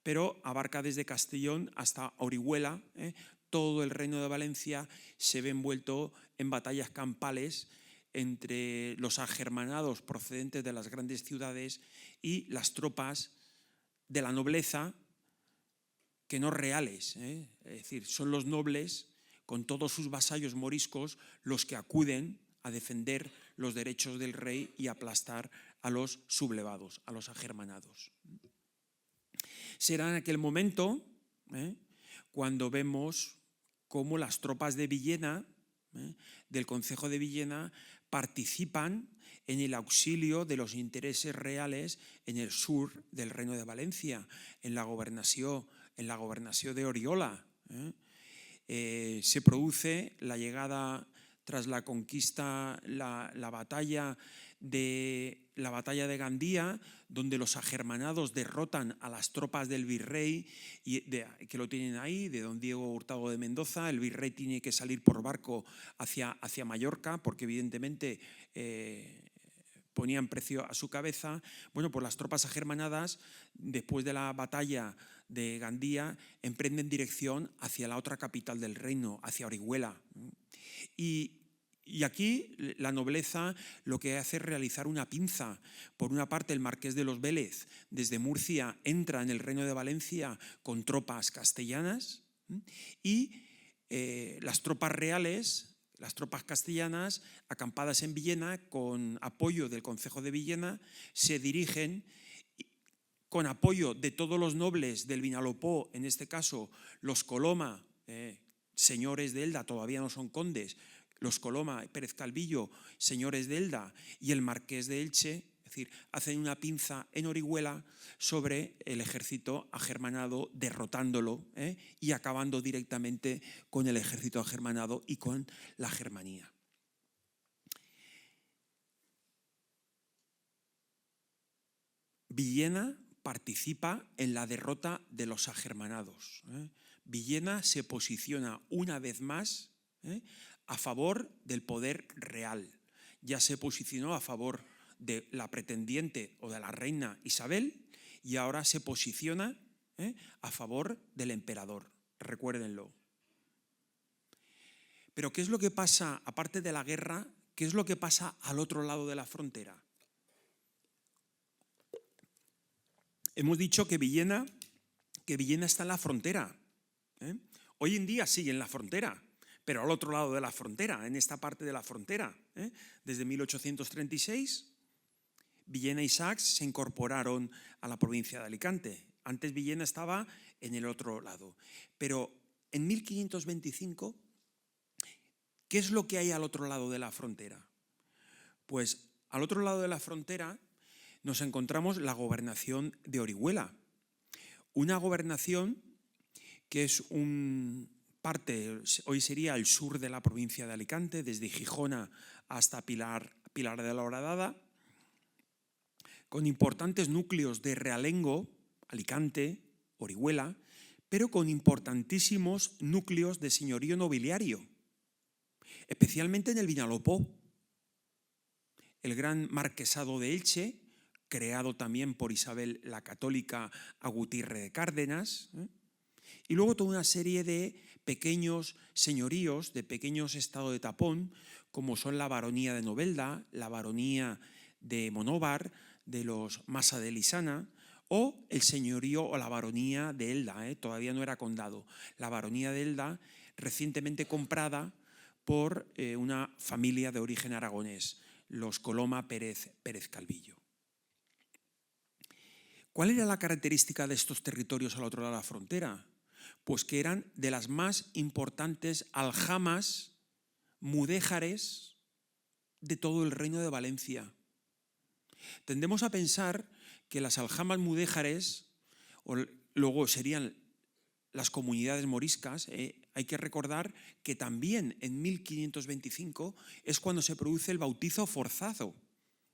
S2: pero abarca desde Castellón hasta Orihuela. Todo el Reino de Valencia se ve envuelto en batallas campales entre los agermanados procedentes de las grandes ciudades y las tropas de la nobleza, que no reales, es decir, son los nobles con todos sus vasallos moriscos los que acuden a defender los derechos del rey y aplastar a los sublevados, a los agermanados. Será en aquel momento cuando vemos cómo las tropas de Villena, del concejo de Villena, participan en el auxilio de los intereses reales en el sur del Reino de Valencia, en la gobernación de Oriola. Se produce la llegada, tras la conquista, la batalla de la batalla de Gandía, donde los agermanados derrotan a las tropas del virrey, que lo tienen ahí, de don Diego Hurtado de Mendoza. El virrey tiene que salir por barco hacia Mallorca, porque evidentemente ponían precio a su cabeza. Bueno, pues las tropas agermanadas, después de la batalla de Gandía, emprenden dirección hacia la otra capital del reino, hacia Orihuela. Y aquí la nobleza lo que hace es realizar una pinza. Por una parte, el marqués de los Vélez, desde Murcia, entra en el reino de Valencia con tropas castellanas, y las tropas reales, las tropas castellanas, acampadas en Villena, con apoyo del Concejo de Villena, se dirigen, con apoyo de todos los nobles del Vinalopó, en este caso los Coloma, señores de Elda, todavía no son condes, los Coloma, Pérez Calvillo, señores de Elda, y el marqués de Elche, es decir, hacen una pinza en Orihuela sobre el ejército agermanado, derrotándolo y acabando directamente con el ejército agermanado y con la Germanía. Villena participa en la derrota de los agermanados. Villena se posiciona una vez más a favor del poder real. Ya se posicionó a favor de la pretendiente o de la reina Isabel, y ahora se posiciona a favor del emperador. Recuérdenlo. Pero ¿qué es lo que pasa, aparte de la guerra, qué es lo que pasa al otro lado de la frontera? Hemos dicho que Villena está en la frontera. Hoy en día sigue en la frontera, pero al otro lado de la frontera, en esta parte de la frontera. Desde 1836, Villena y Sax se incorporaron a la provincia de Alicante. Antes Villena estaba en el otro lado. Pero en 1525, ¿qué es lo que hay al otro lado de la frontera? Pues al otro lado de la frontera nos encontramos la gobernación de Orihuela. Una gobernación que es parte, hoy sería el sur de la provincia de Alicante, desde Gijona hasta Pilar de la Horadada, con importantes núcleos de realengo, Alicante, Orihuela, pero con importantísimos núcleos de señorío nobiliario, especialmente en el Vinalopó. El gran marquesado de Elche, creado también por Isabel la Católica Agutírre de Cárdenas, y luego toda una serie de pequeños señoríos, de pequeños estados de tapón, como son la baronía de Novelda, la baronía de Monóvar, de los Massa de Lisana, o el señorío o la baronía de Elda, todavía no era condado. La baronía de Elda, recientemente comprada por una familia de origen aragonés, los Coloma Pérez Calvillo. ¿Cuál era la característica de estos territorios al otro lado de la frontera? Pues que eran de las más importantes aljamas mudéjares de todo el reino de Valencia. Tendemos a pensar que las aljamas mudéjares, o luego serían las comunidades moriscas, hay que recordar que también en 1525 es cuando se produce el bautizo forzado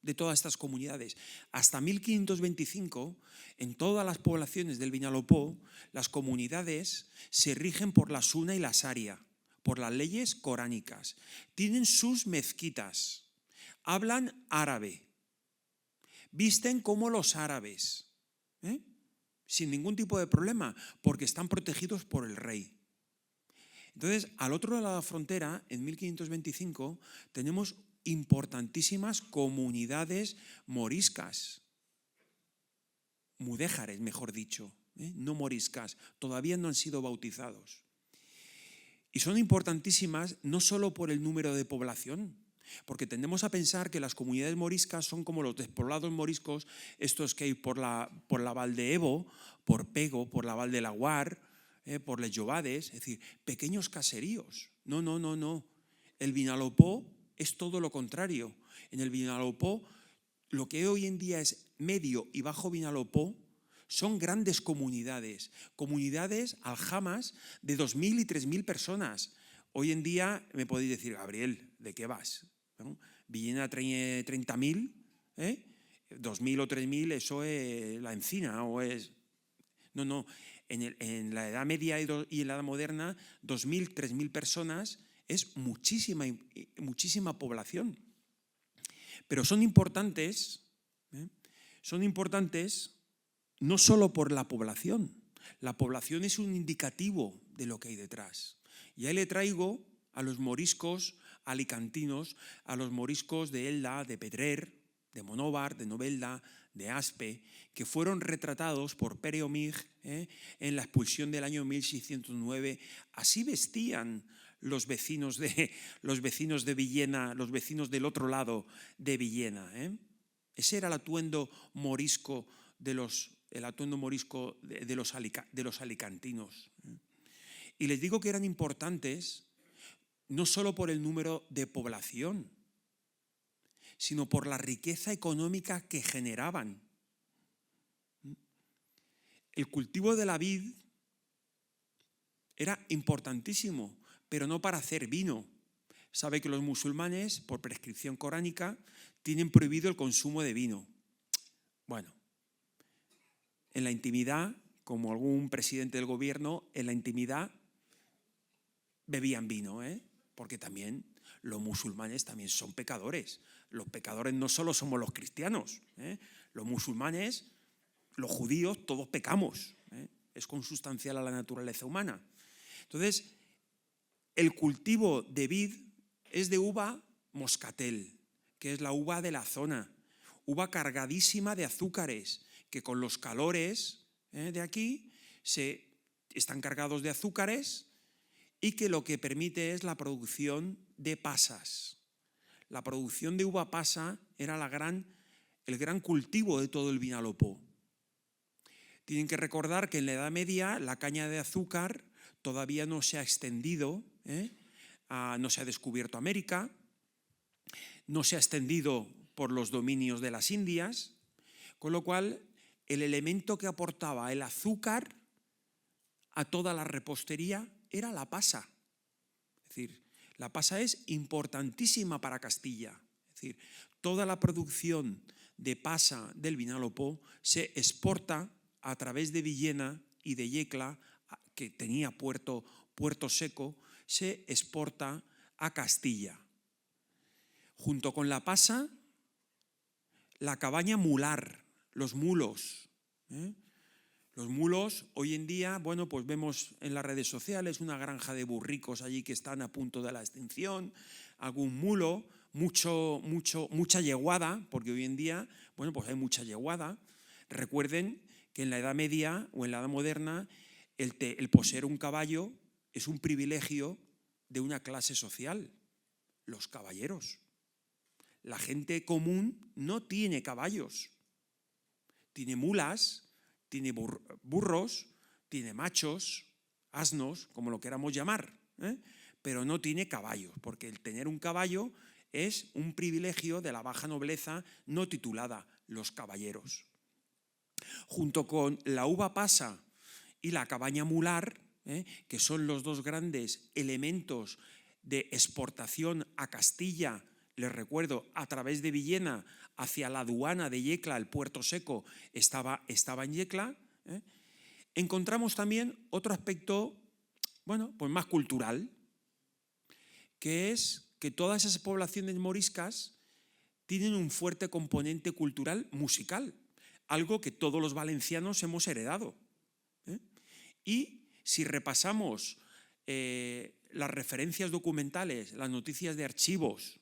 S2: de todas estas comunidades. Hasta 1525, en todas las poblaciones del Vinalopó, las comunidades se rigen por la suna y la saria, por las leyes coránicas. Tienen sus mezquitas, hablan árabe, visten como los árabes, sin ningún tipo de problema, porque están protegidos por el rey. Entonces, al otro lado de la frontera, en 1525, tenemos importantísimas comunidades moriscas, mudéjares, mejor dicho, no moriscas, todavía no han sido bautizados. Y son importantísimas no solo por el número de población, porque tendemos a pensar que las comunidades moriscas son como los despoblados moriscos, estos que hay por la Val de Ebo, por Pego, por la Val de Laguar, por Les Llobades, es decir, pequeños caseríos. No. El Vinalopó es todo lo contrario. En el Vinalopó, lo que hoy en día es medio y bajo Vinalopó, son grandes comunidades, aljamas de 2.000 y 3.000 personas. Hoy en día me podéis decir, Gabriel, ¿de qué vas? ¿No? Villena tiene 30.000, 2.000 o 3.000, eso es la encina, o es... No, en la Edad Media y en la Edad Moderna, 2.000, 3.000 personas es muchísima población. Pero son importantes no solo por la población. La población es un indicativo de lo que hay detrás. Y ahí le traigo a los moriscos alicantinos, a los moriscos de Elda, de Pedrer, de Monóvar, de Novelda, de Aspe, que fueron retratados por Pere Omig en la expulsión del año 1609. Así vestían los vecinos de Villena, los vecinos del otro lado de Villena. Ese era el atuendo morisco de los alicantinos. Y les digo que eran importantes no solo por el número de población, sino por la riqueza económica que generaban. El cultivo de la vid era importantísimo, pero no para hacer vino. Sabe que los musulmanes, por prescripción coránica, tienen prohibido el consumo de vino. Bueno, en la intimidad, como algún presidente del gobierno, en la intimidad bebían vino, porque también los musulmanes también son pecadores. Los pecadores no solo somos los cristianos, los musulmanes, los judíos, todos pecamos. Es consustancial a la naturaleza humana. Entonces, el cultivo de vid es de uva moscatel, que es la uva de la zona, uva cargadísima de azúcares, que con los calores de aquí están cargados de azúcares y que lo que permite es la producción de pasas. La producción de uva pasa era el gran cultivo de todo el Vinalopó. Tienen que recordar que en la Edad Media la caña de azúcar todavía no se ha extendido, no se ha descubierto América, no se ha extendido por los dominios de las Indias, con lo cual el elemento que aportaba el azúcar a toda la repostería era la pasa. Es decir, la pasa es importantísima para Castilla. Es decir, toda la producción de pasa del Vinalopó se exporta a través de Villena y de Yecla, que tenía puerto seco, se exporta a Castilla. Junto con la pasa, la cabaña mular, los mulos. Los mulos, hoy en día, bueno, pues vemos en las redes sociales una granja de burricos allí que están a punto de la extinción, algún mulo, mucha yeguada, porque hoy en día, bueno, pues hay mucha yeguada. Recuerden que en la Edad Media o en la Edad Moderna el poseer un caballo es un privilegio de una clase social, los caballeros. La gente común no tiene caballos, tiene mulas, tiene burros, tiene machos, asnos, como lo queramos llamar, pero no tiene caballos, porque el tener un caballo es un privilegio de la baja nobleza no titulada, los caballeros. Junto con la uva pasa y la cabaña mular, que son los dos grandes elementos de exportación a Castilla, les recuerdo, a través de Villena hacia la aduana de Yecla, el puerto seco estaba en Yecla, encontramos también otro aspecto, bueno, pues más cultural, que es que todas esas poblaciones moriscas tienen un fuerte componente cultural musical, algo que todos los valencianos hemos heredado. Y si repasamos las referencias documentales, las noticias de archivos,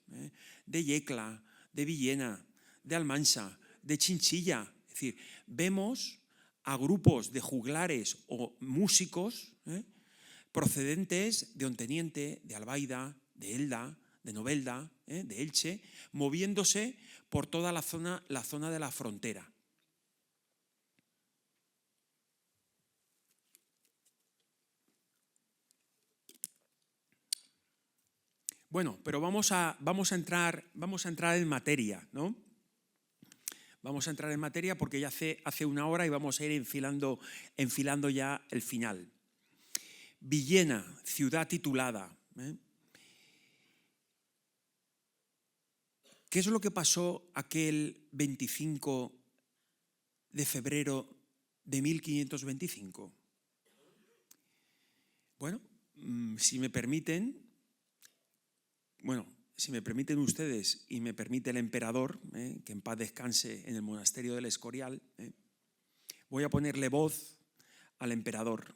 S2: de Yecla, de Villena, de Almansa, de Chinchilla, es decir, vemos a grupos de juglares o músicos procedentes de Onteniente, de Albaida, de Elda, de Novelda, de Elche, moviéndose por toda la zona de la frontera. Bueno, pero vamos a entrar en materia, ¿no? Vamos a entrar en materia porque ya hace una hora y vamos a ir enfilando ya el final. Villena, ciudad titulada. ¿Qué es lo que pasó aquel 25 de febrero de 1525? Bueno, si me permiten ustedes y me permite el emperador, que en paz descanse en el monasterio del Escorial, voy a ponerle voz al emperador.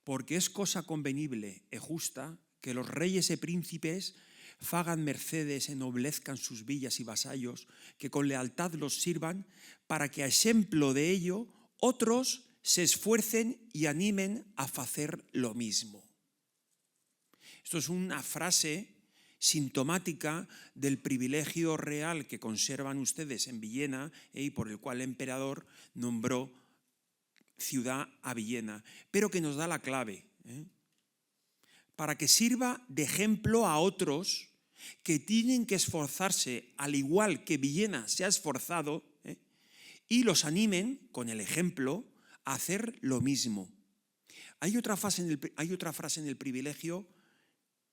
S2: Porque es cosa convenible e justa que los reyes e príncipes fagan mercedes e noblezcan sus villas y vasallos, que con lealtad los sirvan, para que a ejemplo de ello otros se esfuercen y animen a hacer lo mismo. Esto es una frase sintomática del privilegio real que conservan ustedes en Villena y por el cual el emperador nombró ciudad a Villena, pero que nos da la clave, para que sirva de ejemplo a otros que tienen que esforzarse al igual que Villena se ha esforzado, y los animen con el ejemplo a hacer lo mismo. Hay otra frase en el privilegio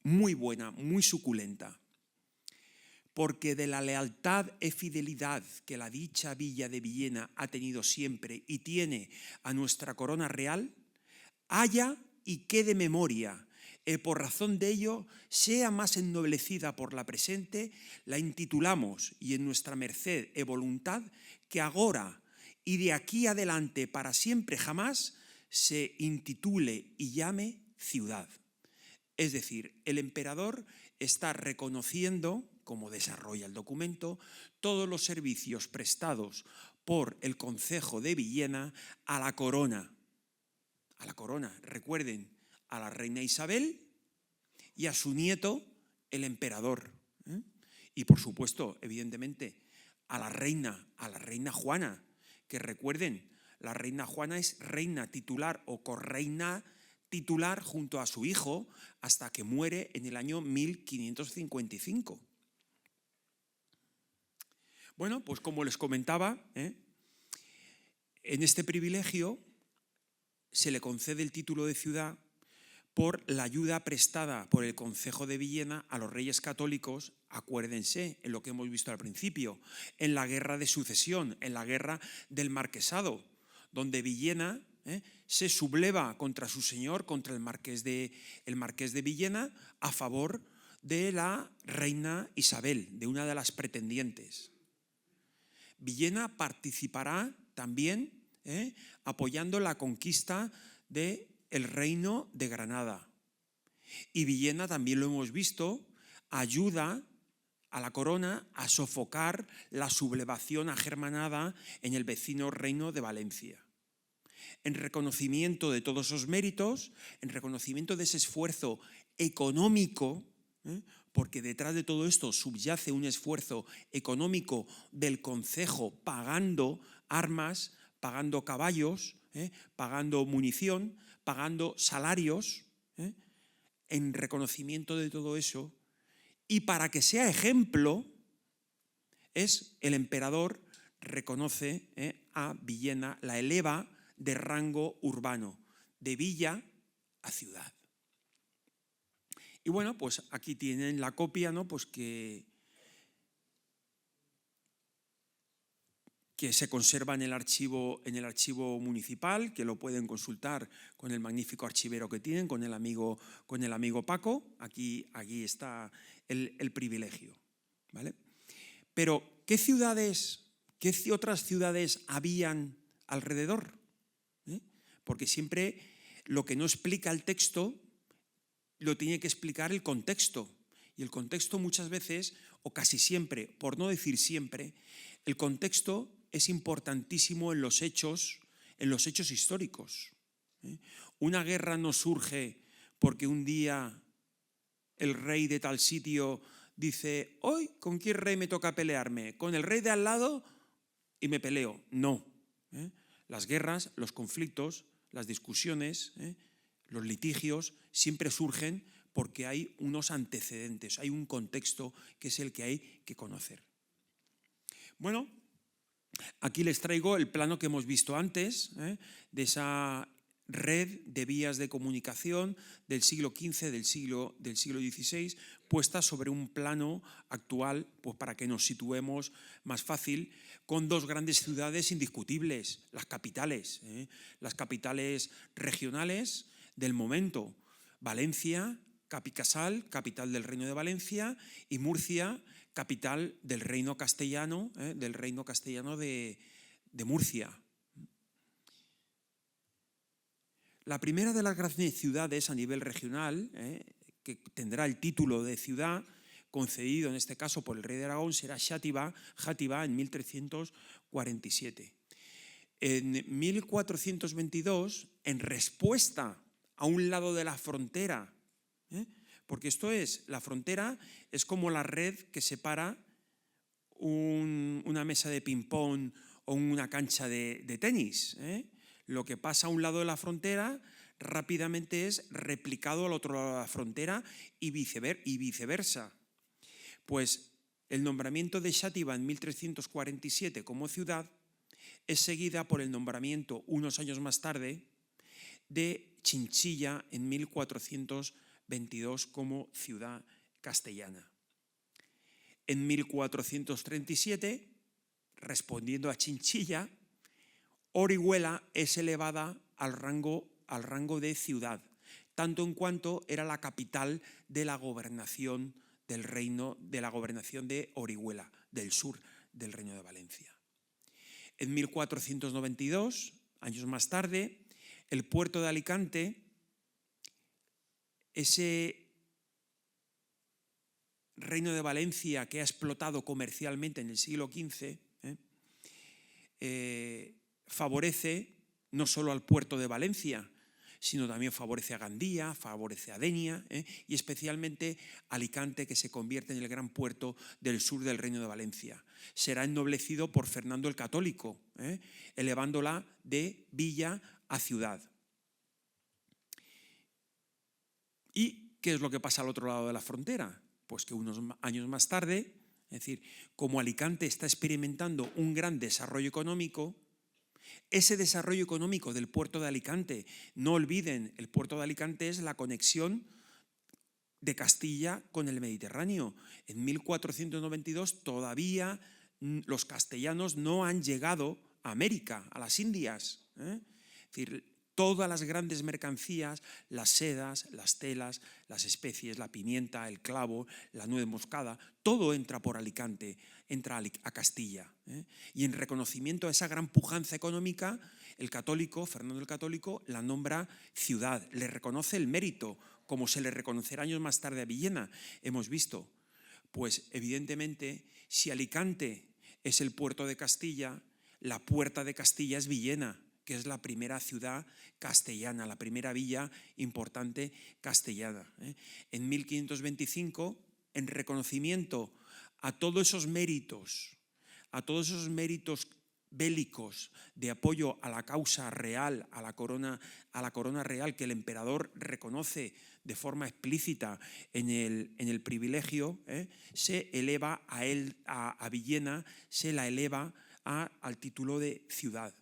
S2: muy buena, muy suculenta. Porque de la lealtad e fidelidad que la dicha villa de Villena ha tenido siempre y tiene a nuestra corona real, haya y quede memoria, por razón de ello sea más ennoblecida por la presente, la intitulamos y en nuestra merced e voluntad que agora y de aquí adelante para siempre jamás se intitule y llame ciudad. Es decir, el emperador está reconociendo, como desarrolla el documento, todos los servicios prestados por el Concejo de Villena a la corona. A la corona, recuerden, a la reina Isabel y a su nieto, el emperador. Y por supuesto, evidentemente, a la reina Juana, que recuerden, la reina Juana es reina titular o correina titular junto a su hijo hasta que muere en el año 1555. Bueno, pues como les comentaba, en este privilegio se le concede el título de ciudad por la ayuda prestada por el Concejo de Villena a los reyes católicos, acuérdense, en lo que hemos visto al principio, en la guerra de sucesión, en la guerra del marquesado, donde Villena se subleva contra su señor, contra el marqués de Villena, a favor de la reina Isabel, de una de las pretendientes. Villena participará también apoyando la conquista del reino de Granada. Y Villena, también lo hemos visto, ayuda a la corona a sofocar la sublevación agermanada en el vecino reino de Valencia. En reconocimiento de todos esos méritos, en reconocimiento de ese esfuerzo económico, porque detrás de todo esto subyace un esfuerzo económico del concejo pagando armas, pagando caballos, pagando munición, pagando salarios, en reconocimiento de todo eso, y para que sea ejemplo, el emperador reconoce a Villena, la eleva de rango urbano, de villa a ciudad. Y bueno, pues aquí tienen la copia, ¿no? Pues que se conserva en el archivo municipal, que lo pueden consultar con el magnífico archivero que tienen, con el amigo Paco. Aquí está el privilegio, ¿vale? Pero ¿qué otras ciudades habían alrededor? Porque siempre lo que no explica el texto lo tiene que explicar el contexto. Y el contexto muchas veces, o casi siempre, por no decir siempre, el contexto es importantísimo en los hechos históricos. Una guerra no surge porque un día el rey de tal sitio dice: hoy, ¿con qué rey me toca pelearme? ¿Con el rey de al lado? Y me peleo. No. Las guerras, los conflictos, las discusiones, los litigios siempre surgen porque hay unos antecedentes, hay un contexto que es el que hay que conocer. Bueno, aquí les traigo el plano que hemos visto antes, de esa red de vías de comunicación del siglo XV, del siglo XVI, puesta sobre un plano actual, pues para que nos situemos más fácil, con dos grandes ciudades indiscutibles, las capitales regionales del momento: Valencia, Capicasal, capital del Reino de Valencia, y Murcia, capital del Reino Castellano, de Murcia. La primera de las grandes ciudades a nivel regional, que tendrá el título de ciudad concedido en este caso por el rey de Aragón, será Xàtiva en 1347. En 1422, en respuesta a un lado de la frontera, porque la frontera es como la red que separa una mesa de ping-pong o una cancha de tenis. Lo que pasa a un lado de la frontera rápidamente es replicado al otro lado de la frontera y viceversa. Pues el nombramiento de Xàtiva en 1347 como ciudad es seguida por el nombramiento unos años más tarde de Chinchilla en 1422 como ciudad castellana. En 1437, respondiendo a Chinchilla, Orihuela es elevada al rango de ciudad, tanto en cuanto era la capital de la gobernación del reino, de la gobernación de Orihuela, del sur del Reino de Valencia. En 1492, años más tarde, el puerto de Alicante, ese Reino de Valencia que ha explotado comercialmente en el siglo XV, favorece no solo al puerto de Valencia, sino también favorece a Gandía, favorece a Denia, y especialmente Alicante, que se convierte en el gran puerto del sur del Reino de Valencia. Será ennoblecido por Fernando el Católico, elevándola de villa a ciudad. ¿Y qué es lo que pasa al otro lado de la frontera? Pues que unos años más tarde, es decir, como Alicante está experimentando un gran desarrollo económico, ese desarrollo económico del puerto de Alicante, no olviden, el puerto de Alicante es la conexión de Castilla con el Mediterráneo. En 1492 todavía los castellanos no han llegado a América, a las Indias. Es decir, todas las grandes mercancías, las sedas, las telas, las especies, la pimienta, el clavo, la nuez moscada, todo entra por Alicante, entra a Castilla. Y en reconocimiento a esa gran pujanza económica, el católico, Fernando el Católico, la nombra ciudad, le reconoce el mérito, como se le reconocerá años más tarde a Villena, hemos visto. Pues evidentemente, si Alicante es el puerto de Castilla, la puerta de Castilla es Villena, que es la primera ciudad castellana, la primera villa importante castellana. En 1525, en reconocimiento a todos esos méritos bélicos de apoyo a la causa real, a la corona real, que el emperador reconoce de forma explícita en el privilegio, se eleva a Villena, se la eleva al título de ciudad.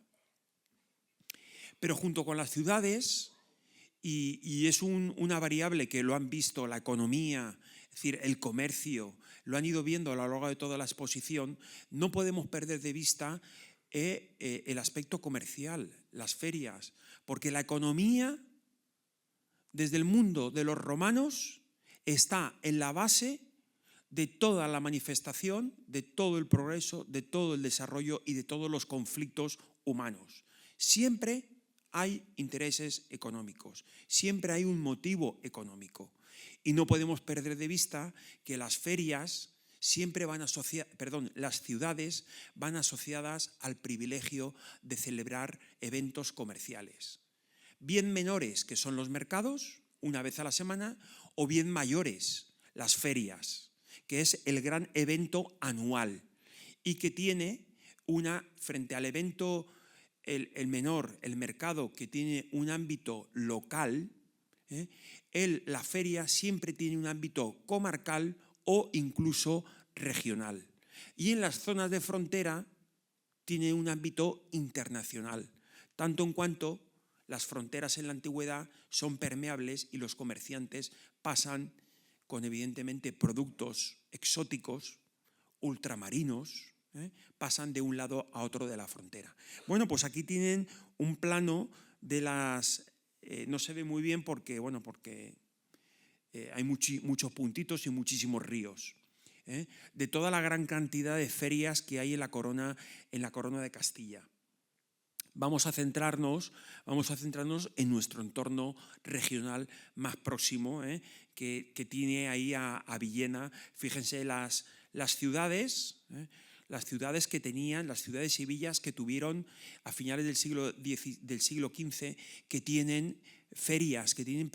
S2: Pero junto con las ciudades, y es una variable que lo han visto la economía, es decir, el comercio, lo han ido viendo a lo largo de toda la exposición, no podemos perder de vista el aspecto comercial, las ferias, porque la economía, desde el mundo de los romanos, está en la base de toda la manifestación, de todo el progreso, de todo el desarrollo y de todos los conflictos humanos. Siempre hay intereses económicos, siempre hay un motivo económico. Y no podemos perder de vista que las ferias siempre las ciudades van asociadas al privilegio de celebrar eventos comerciales. Bien menores, que son los mercados, una vez a la semana, o bien mayores, las ferias, que es el gran evento anual y que tiene frente al evento el menor, el mercado, que tiene un ámbito local, la feria siempre tiene un ámbito comarcal o incluso regional. Y en las zonas de frontera tiene un ámbito internacional, tanto en cuanto las fronteras en la antigüedad son permeables y los comerciantes pasan con evidentemente productos exóticos, ultramarinos, pasan de un lado a otro de la frontera. Bueno, pues aquí tienen un plano de las... no se ve muy bien porque hay muchos puntitos y muchísimos ríos. De toda la gran cantidad de ferias que hay en la corona de Castilla. Vamos a centrarnos en nuestro entorno regional más próximo, que tiene ahí a Villena. Fíjense las ciudades, las ciudades y villas que tuvieron a finales del siglo XV, que tienen ferias, que tienen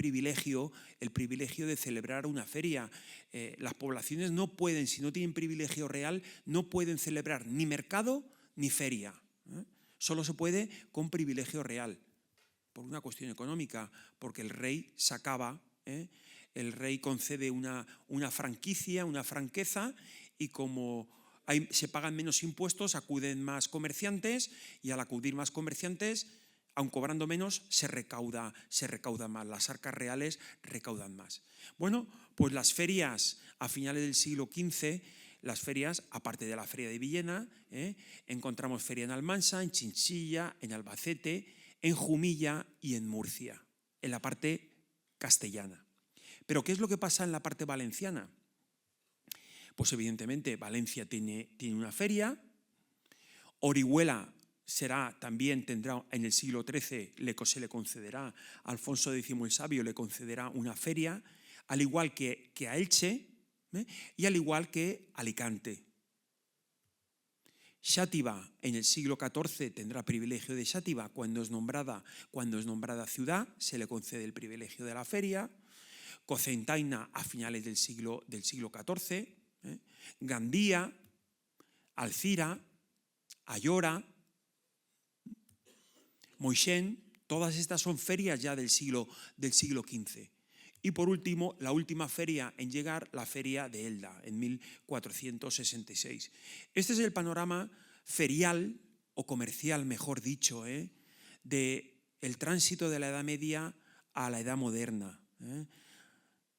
S2: el privilegio de celebrar una feria. Las poblaciones no pueden, si no tienen privilegio real, no pueden celebrar ni mercado ni feria. Solo se puede con privilegio real, por una cuestión económica, porque el rey sacaba, el rey concede una franquicia, una franqueza, y como se pagan menos impuestos, acuden más comerciantes, y al acudir más comerciantes, aun cobrando menos, se recauda más, las arcas reales recaudan más. Bueno, pues las ferias a finales del siglo XV, las ferias, aparte de la feria de Villena, encontramos feria en Almansa, en Chinchilla, en Albacete, en Jumilla y en Murcia, en la parte castellana. Pero ¿qué es lo que pasa en la parte valenciana? Pues evidentemente Valencia tiene una feria, Orihuela tendrá en el siglo XIII, se le concederá, a Alfonso X el Sabio le concederá una feria, al igual que a Elche, y al igual que Alicante. Xàtiva en el siglo XIV tendrá privilegio de Xàtiva cuando es nombrada ciudad, se le concede el privilegio de la feria. Cocentaina a finales del siglo XIV, Gandía, Alcira, Ayora, Moixent, todas estas son ferias ya del siglo XV. Y por último, la última feria en llegar, la feria de Elda, en 1466. Este es el panorama ferial, o comercial, mejor dicho, del tránsito de la Edad Media a la Edad Moderna,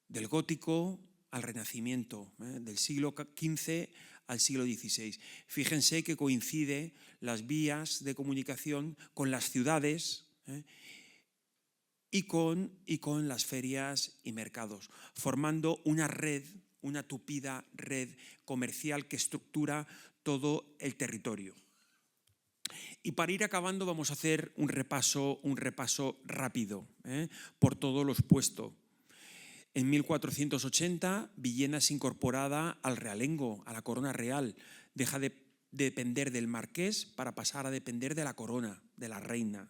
S2: del Gótico al Renacimiento, del siglo XV al siglo XVI. Fíjense que coincide las vías de comunicación con las ciudades, y con las ferias y mercados, formando una tupida red comercial que estructura todo el territorio. Y para ir acabando vamos a hacer un repaso rápido, por todo lo expuesto. En 1480 Villena es incorporada al realengo, a la corona real. Deja de depender del marqués para pasar a depender de la corona, de la reina.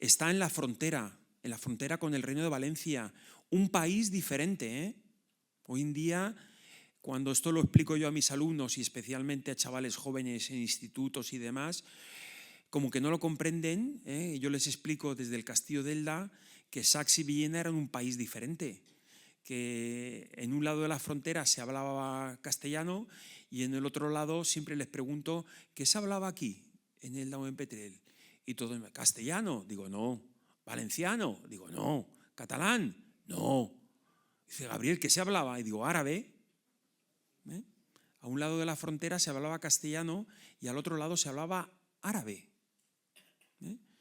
S2: Está en la frontera con el Reino de Valencia, un país diferente. Hoy en día, cuando esto lo explico yo a mis alumnos y especialmente a chavales jóvenes en institutos y demás, como que no lo comprenden, yo les explico desde el Castillo de Elda que Sax y Villena eran un país diferente, que en un lado de la frontera se hablaba castellano y en el otro lado siempre les pregunto ¿qué se hablaba aquí en Elda o en Petrel? Y todo en castellano, digo no. Valenciano, digo no. Catalán, no. Dice Gabriel, ¿qué se hablaba? Y digo árabe. A un lado de la frontera se hablaba castellano y al otro lado se hablaba árabe.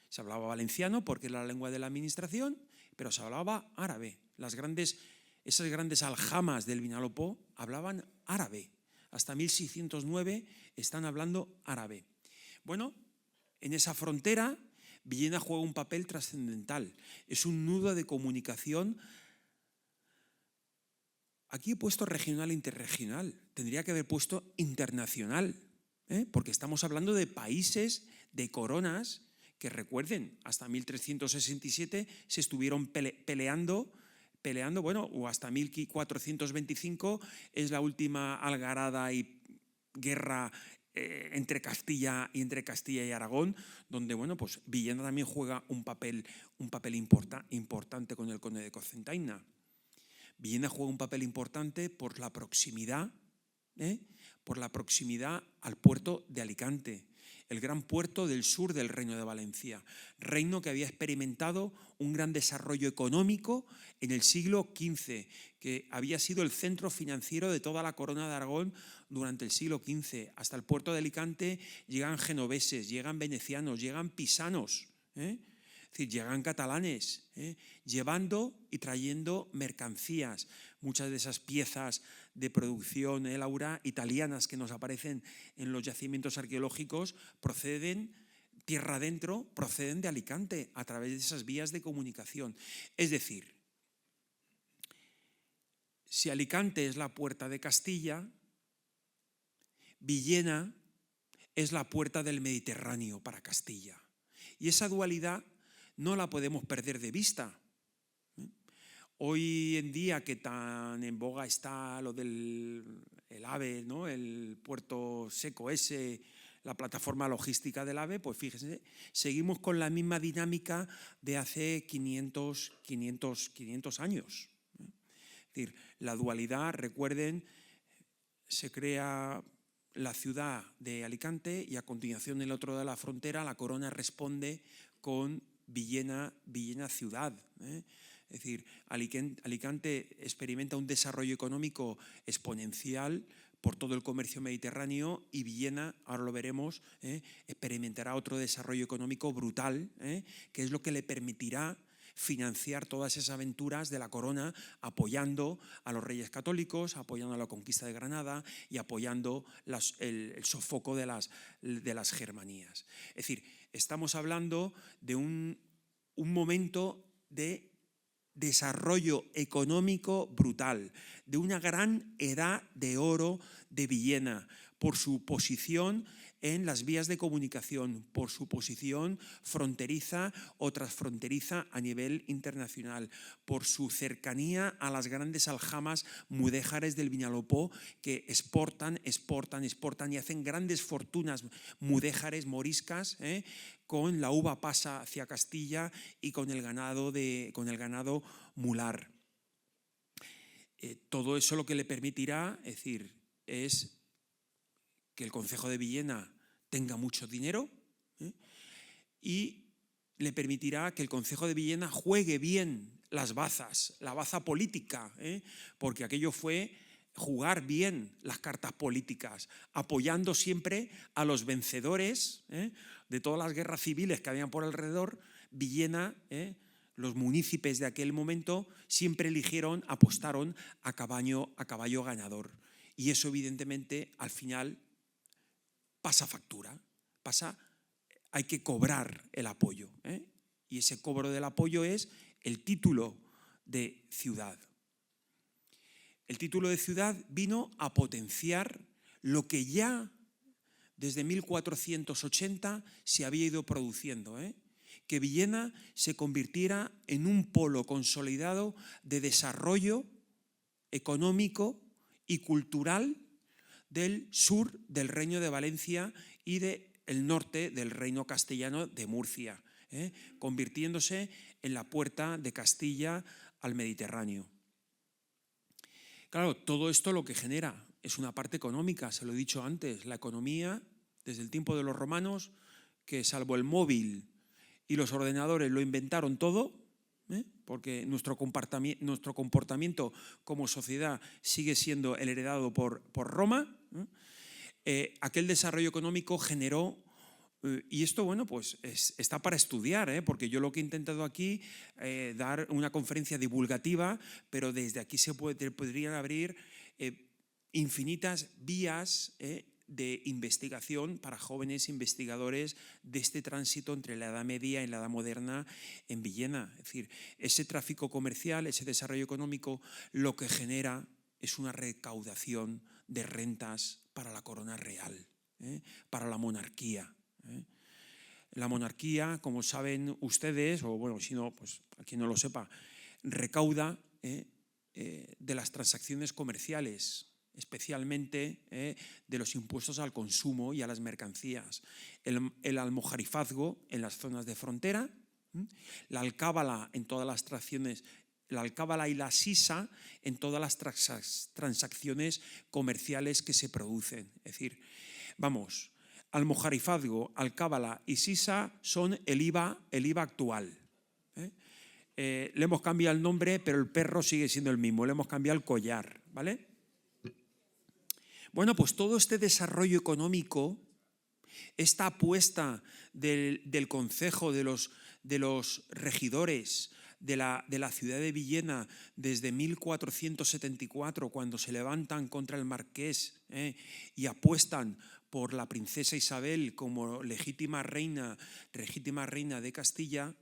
S2: Se hablaba valenciano porque era la lengua de la administración, pero se hablaba árabe. Esas grandes aljamas del Vinalopó hablaban árabe. Hasta 1609 están hablando árabe. Bueno, en esa frontera, Villena juega un papel trascendental. Es un nudo de comunicación. Aquí he puesto regional e interregional. Tendría que haber puesto internacional, porque estamos hablando de países, de coronas, que recuerden, hasta 1367 se estuvieron peleando, o hasta 1425 es la última algarada y guerra entre Castilla y Aragón, donde pues Villena también juega un papel importante con el conde de Cocentaina. Villena juega un papel importante por la proximidad al puerto de Alicante. el gran puerto del sur del Reino de Valencia, reino que había experimentado un gran desarrollo económico en el siglo XV, que había sido el centro financiero de toda la corona de Aragón durante el siglo XV. Hasta el puerto de Alicante llegan genoveses, llegan venecianos, llegan pisanos, es decir, llegan catalanes, llevando y trayendo mercancías. Muchas de esas piezas de producción, Laura, italianas que nos aparecen en los yacimientos arqueológicos proceden, tierra adentro, proceden de Alicante a través de esas vías de comunicación. Es decir, si Alicante es la puerta de Castilla, Villena es la puerta del Mediterráneo para Castilla. Y esa dualidad no la podemos perder de vista. Hoy en día que tan en boga está lo del AVE, ¿no? El puerto seco ese, la plataforma logística del AVE, pues fíjense, seguimos con la misma dinámica de hace 500 años. Es decir, la dualidad, recuerden, se crea la ciudad de Alicante y a continuación en el otro de la frontera la corona responde con Villena ciudad. Es decir, Alicante experimenta un desarrollo económico exponencial por todo el comercio mediterráneo y Villena, ahora lo veremos, experimentará otro desarrollo económico brutal, que es lo que le permitirá financiar todas esas aventuras de la corona, apoyando a los reyes católicos, apoyando a la conquista de Granada y apoyando el sofoco de las Germanías. Es decir, estamos hablando de un momento de desarrollo económico brutal, de una gran edad de oro de Villena, por su posición en las vías de comunicación, por su posición fronteriza o transfronteriza a nivel internacional, por su cercanía a las grandes aljamas mudéjares del Viñalopó que exportan y hacen grandes fortunas mudéjares, moriscas, con la uva pasa hacia Castilla y con el ganado mular. Todo eso lo que le permitirá, es que el concejo de Villena tenga mucho dinero y le permitirá que el concejo de Villena juegue bien las bazas, la baza política, porque aquello fue jugar bien las cartas políticas, apoyando siempre a los vencedores de todas las guerras civiles que habían por alrededor. Villena, los municipios de aquel momento siempre apostaron a caballo ganador. Y eso evidentemente al final pasa factura, hay que cobrar el apoyo, y ese cobro del apoyo es el título de ciudad. El título de ciudad vino a potenciar lo que ya desde 1480 se había ido produciendo, que Villena se convirtiera en un polo consolidado de desarrollo económico y cultural del sur del Reino de Valencia y del norte del Reino castellano de Murcia, convirtiéndose en la puerta de Castilla al Mediterráneo. Claro, todo esto lo que genera es una parte económica, se lo he dicho antes, la economía desde el tiempo de los romanos, que salvo el móvil y los ordenadores lo inventaron todo, porque nuestro comportamiento como sociedad sigue siendo el heredado por Roma. Aquel desarrollo económico generó, y esto bueno, pues está para estudiar, porque yo lo que he intentado aquí, dar una conferencia divulgativa, pero desde aquí se podrían abrir infinitas vías de investigación para jóvenes investigadores de este tránsito entre la Edad Media y la Edad Moderna en Villena. Es decir, ese tráfico comercial, ese desarrollo económico, lo que genera es una recaudación de rentas para la corona real, para la monarquía. La monarquía, como saben ustedes, o bueno, si no, pues a quien no lo sepa, recauda de las transacciones comerciales, especialmente de los impuestos al consumo y a las mercancías, el almojarifazgo en las zonas de frontera, la alcábala en todas las transacciones, la alcábala y la sisa en todas las transacciones comerciales que se producen. Es decir, vamos, Almojarifazgo, Alcábala y Sisa son el IVA actual. Le hemos cambiado el nombre, pero el perro sigue siendo el mismo, le hemos cambiado el collar, ¿vale? Bueno, pues todo este desarrollo económico, esta apuesta del concejo, de los regidores de la ciudad de Villena desde 1474, cuando se levantan contra el marqués y apuestan por la princesa Isabel como legítima reina de Castilla,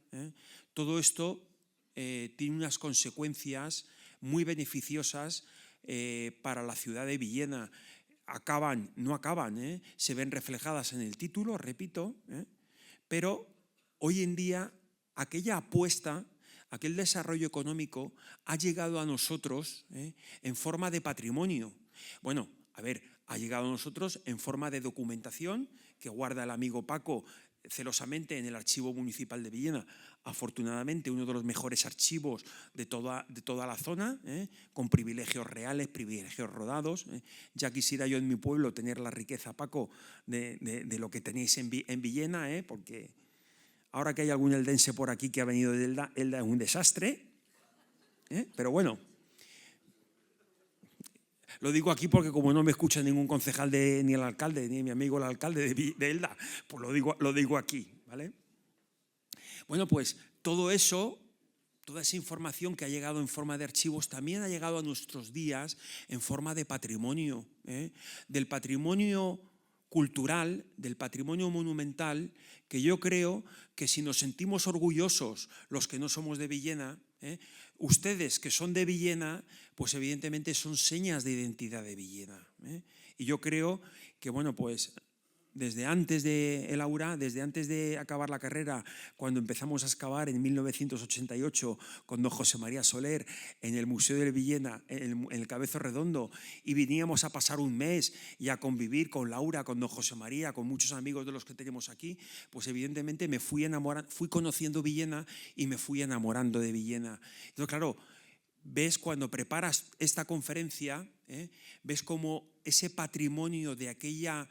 S2: todo esto tiene unas consecuencias muy beneficiosas para la ciudad de Villena. No acaban, se ven reflejadas en el título, repito, pero hoy en día aquella apuesta, aquel desarrollo económico ha llegado a nosotros en forma de patrimonio. Bueno, a ver, ha llegado a nosotros en forma de documentación que guarda el amigo Paco celosamente en el Archivo Municipal de Villena, afortunadamente uno de los mejores archivos de toda la zona, con privilegios reales, privilegios rodados. Ya quisiera yo en mi pueblo tener la riqueza, Paco, de lo que tenéis en Villena, porque ahora que hay algún eldense por aquí que ha venido de Elda es un desastre, pero bueno. Lo digo aquí porque como no me escucha ningún concejal ni el alcalde, ni mi amigo el alcalde de Elda, pues lo digo aquí, ¿vale? Bueno, pues todo eso, toda esa información que ha llegado en forma de archivos también ha llegado a nuestros días en forma de patrimonio, del patrimonio cultural, del patrimonio monumental, que yo creo que si nos sentimos orgullosos los que no somos de Villena, ustedes que son de Villena, pues evidentemente son señas de identidad de Villena. Y yo creo que, bueno, pues desde antes de el Aura, desde antes de acabar la carrera, cuando empezamos a excavar en 1988 con don José María Soler en el Museo de Villena, en el Cabezo Redondo, y veníamos a pasar un mes y a convivir con Laura, con don José María, con muchos amigos de los que tenemos aquí, pues evidentemente me fui conociendo Villena y me fui enamorando de Villena. Entonces, claro, ves cuando preparas esta conferencia, ves como ese patrimonio de aquella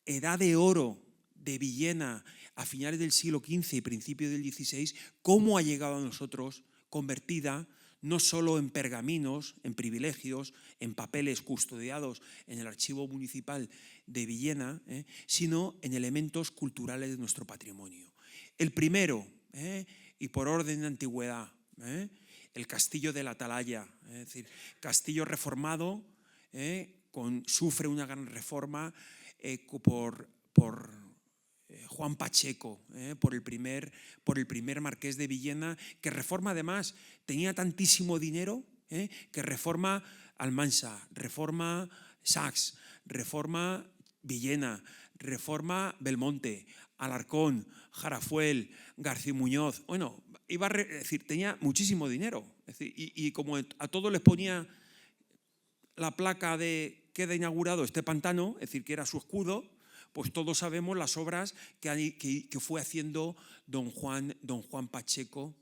S2: edad de oro de Villena a finales del siglo XV y principios del XVI, cómo ha llegado a nosotros convertida no solo en pergaminos, en privilegios, en papeles custodiados en el Archivo Municipal de Villena, sino en elementos culturales de nuestro patrimonio. El primero, y por orden de antigüedad, el castillo de la Atalaya, es decir, castillo reformado, sufre una gran reforma por Juan Pacheco, por el primer marqués de Villena, que reforma además, tenía tantísimo dinero, que reforma Almansa, reforma Sax, reforma Villena, reforma Belmonte, Alarcón, Jarafuel, García Muñoz. Bueno, es decir, tenía muchísimo dinero. Es decir, y como a todos les ponía la placa de queda inaugurado este pantano, es decir, que era su escudo, pues todos sabemos las obras que fue haciendo don Juan Pacheco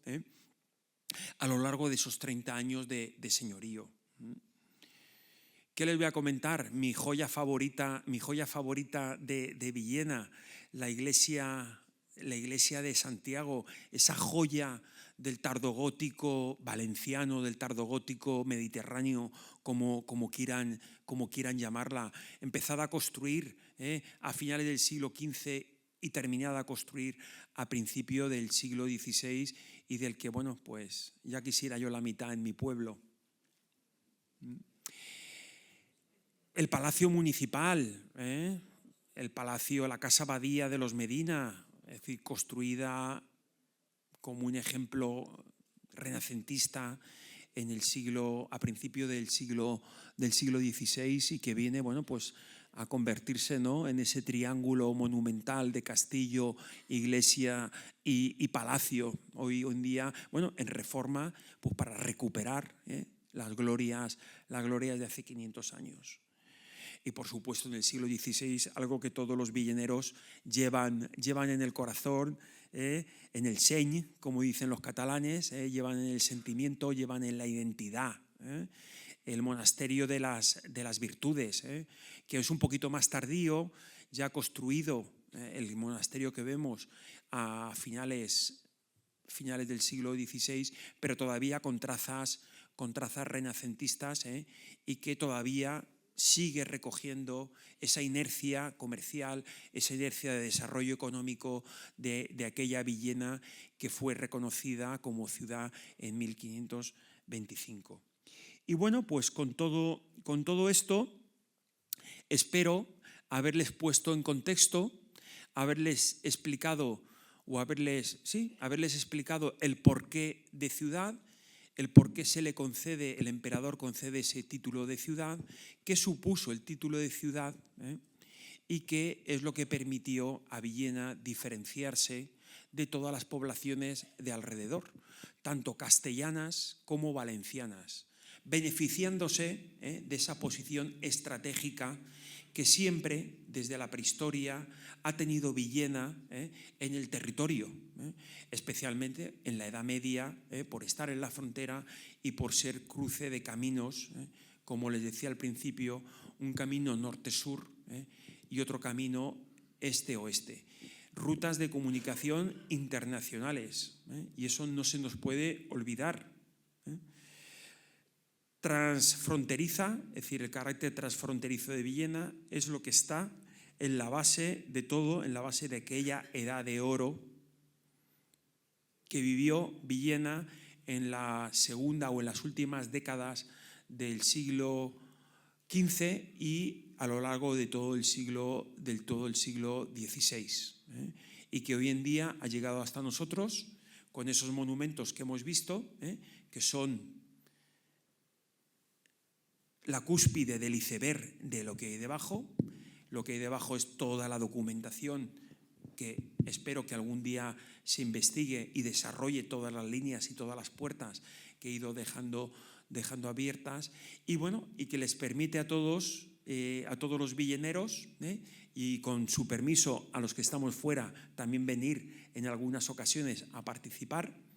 S2: a lo largo de esos 30 años de señorío. ¿Qué les voy a comentar? Mi joya favorita de Villena, la iglesia de Santiago, esa joya del tardogótico valenciano, del tardogótico mediterráneo, como quieran llamarla, empezada a construir a finales del siglo XV y terminada a construir a principio del siglo XVI, y del que, bueno, pues ya quisiera yo la mitad en mi pueblo. El Palacio Municipal, el Palacio, la Casa Abadía de los Medina, es decir, construida como un ejemplo renacentista a principio del siglo XVI, y que viene, bueno, pues a convertirse, ¿no?, en ese triángulo monumental de castillo, iglesia y palacio. Hoy en día, bueno, en reforma, pues para recuperar las glorias de hace 500 años. Y por supuesto en el siglo XVI, algo que todos los villeneros llevan en el corazón, en el seny, como dicen los catalanes, llevan en el sentimiento, llevan en la identidad. El monasterio de las virtudes, que es un poquito más tardío, ya construido, el monasterio que vemos a finales del siglo XVI, pero todavía con trazas renacentistas, y que todavía sigue recogiendo esa inercia comercial, esa inercia de desarrollo económico de aquella Villena que fue reconocida como ciudad en 1525. Y bueno, pues con todo esto espero haberles puesto en contexto, haberles explicado el porqué de ciudad, el por qué el emperador concede ese título de ciudad, qué supuso el título de ciudad, y qué es lo que permitió a Villena diferenciarse de todas las poblaciones de alrededor, tanto castellanas como valencianas, beneficiándose de esa posición estratégica que siempre, desde la prehistoria, ha tenido Villena en el territorio, especialmente en la Edad Media, por estar en la frontera y por ser cruce de caminos, como les decía al principio, un camino norte-sur y otro camino este-oeste. Rutas de comunicación internacionales, y eso no se nos puede olvidar. Transfronteriza, es decir, el carácter transfronterizo de Villena es lo que está en la base de todo, en la base de aquella edad de oro que vivió Villena en la segunda o en las últimas décadas del siglo XV y a lo largo de todo el siglo XVI, y que hoy en día ha llegado hasta nosotros con esos monumentos que hemos visto, que son la cúspide del iceberg de lo que hay debajo. Lo que hay debajo es toda la documentación que espero que algún día se investigue y desarrolle todas las líneas y todas las puertas que he ido dejando abiertas, y bueno, y que les permite a todos los villeneros, y con su permiso a los que estamos fuera también venir en algunas ocasiones a participar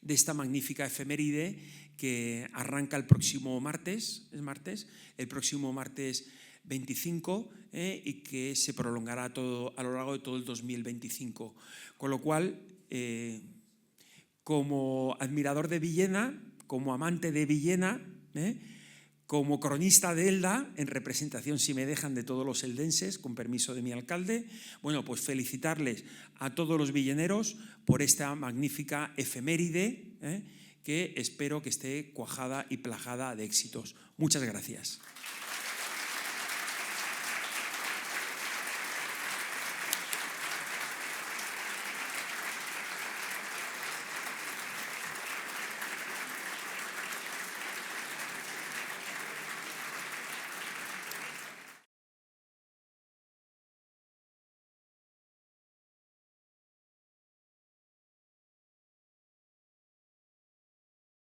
S2: de esta magnífica efeméride que arranca el próximo martes, el próximo martes 25, y que se prolongará a lo largo de todo el 2025. Con lo cual, como admirador de Villena, como amante de Villena, como cronista de Elda, en representación, si me dejan, de todos los eldenses, con permiso de mi alcalde, bueno, pues felicitarles a todos los villeneros por esta magnífica efeméride, que espero que esté cuajada y plagada de éxitos. Muchas gracias.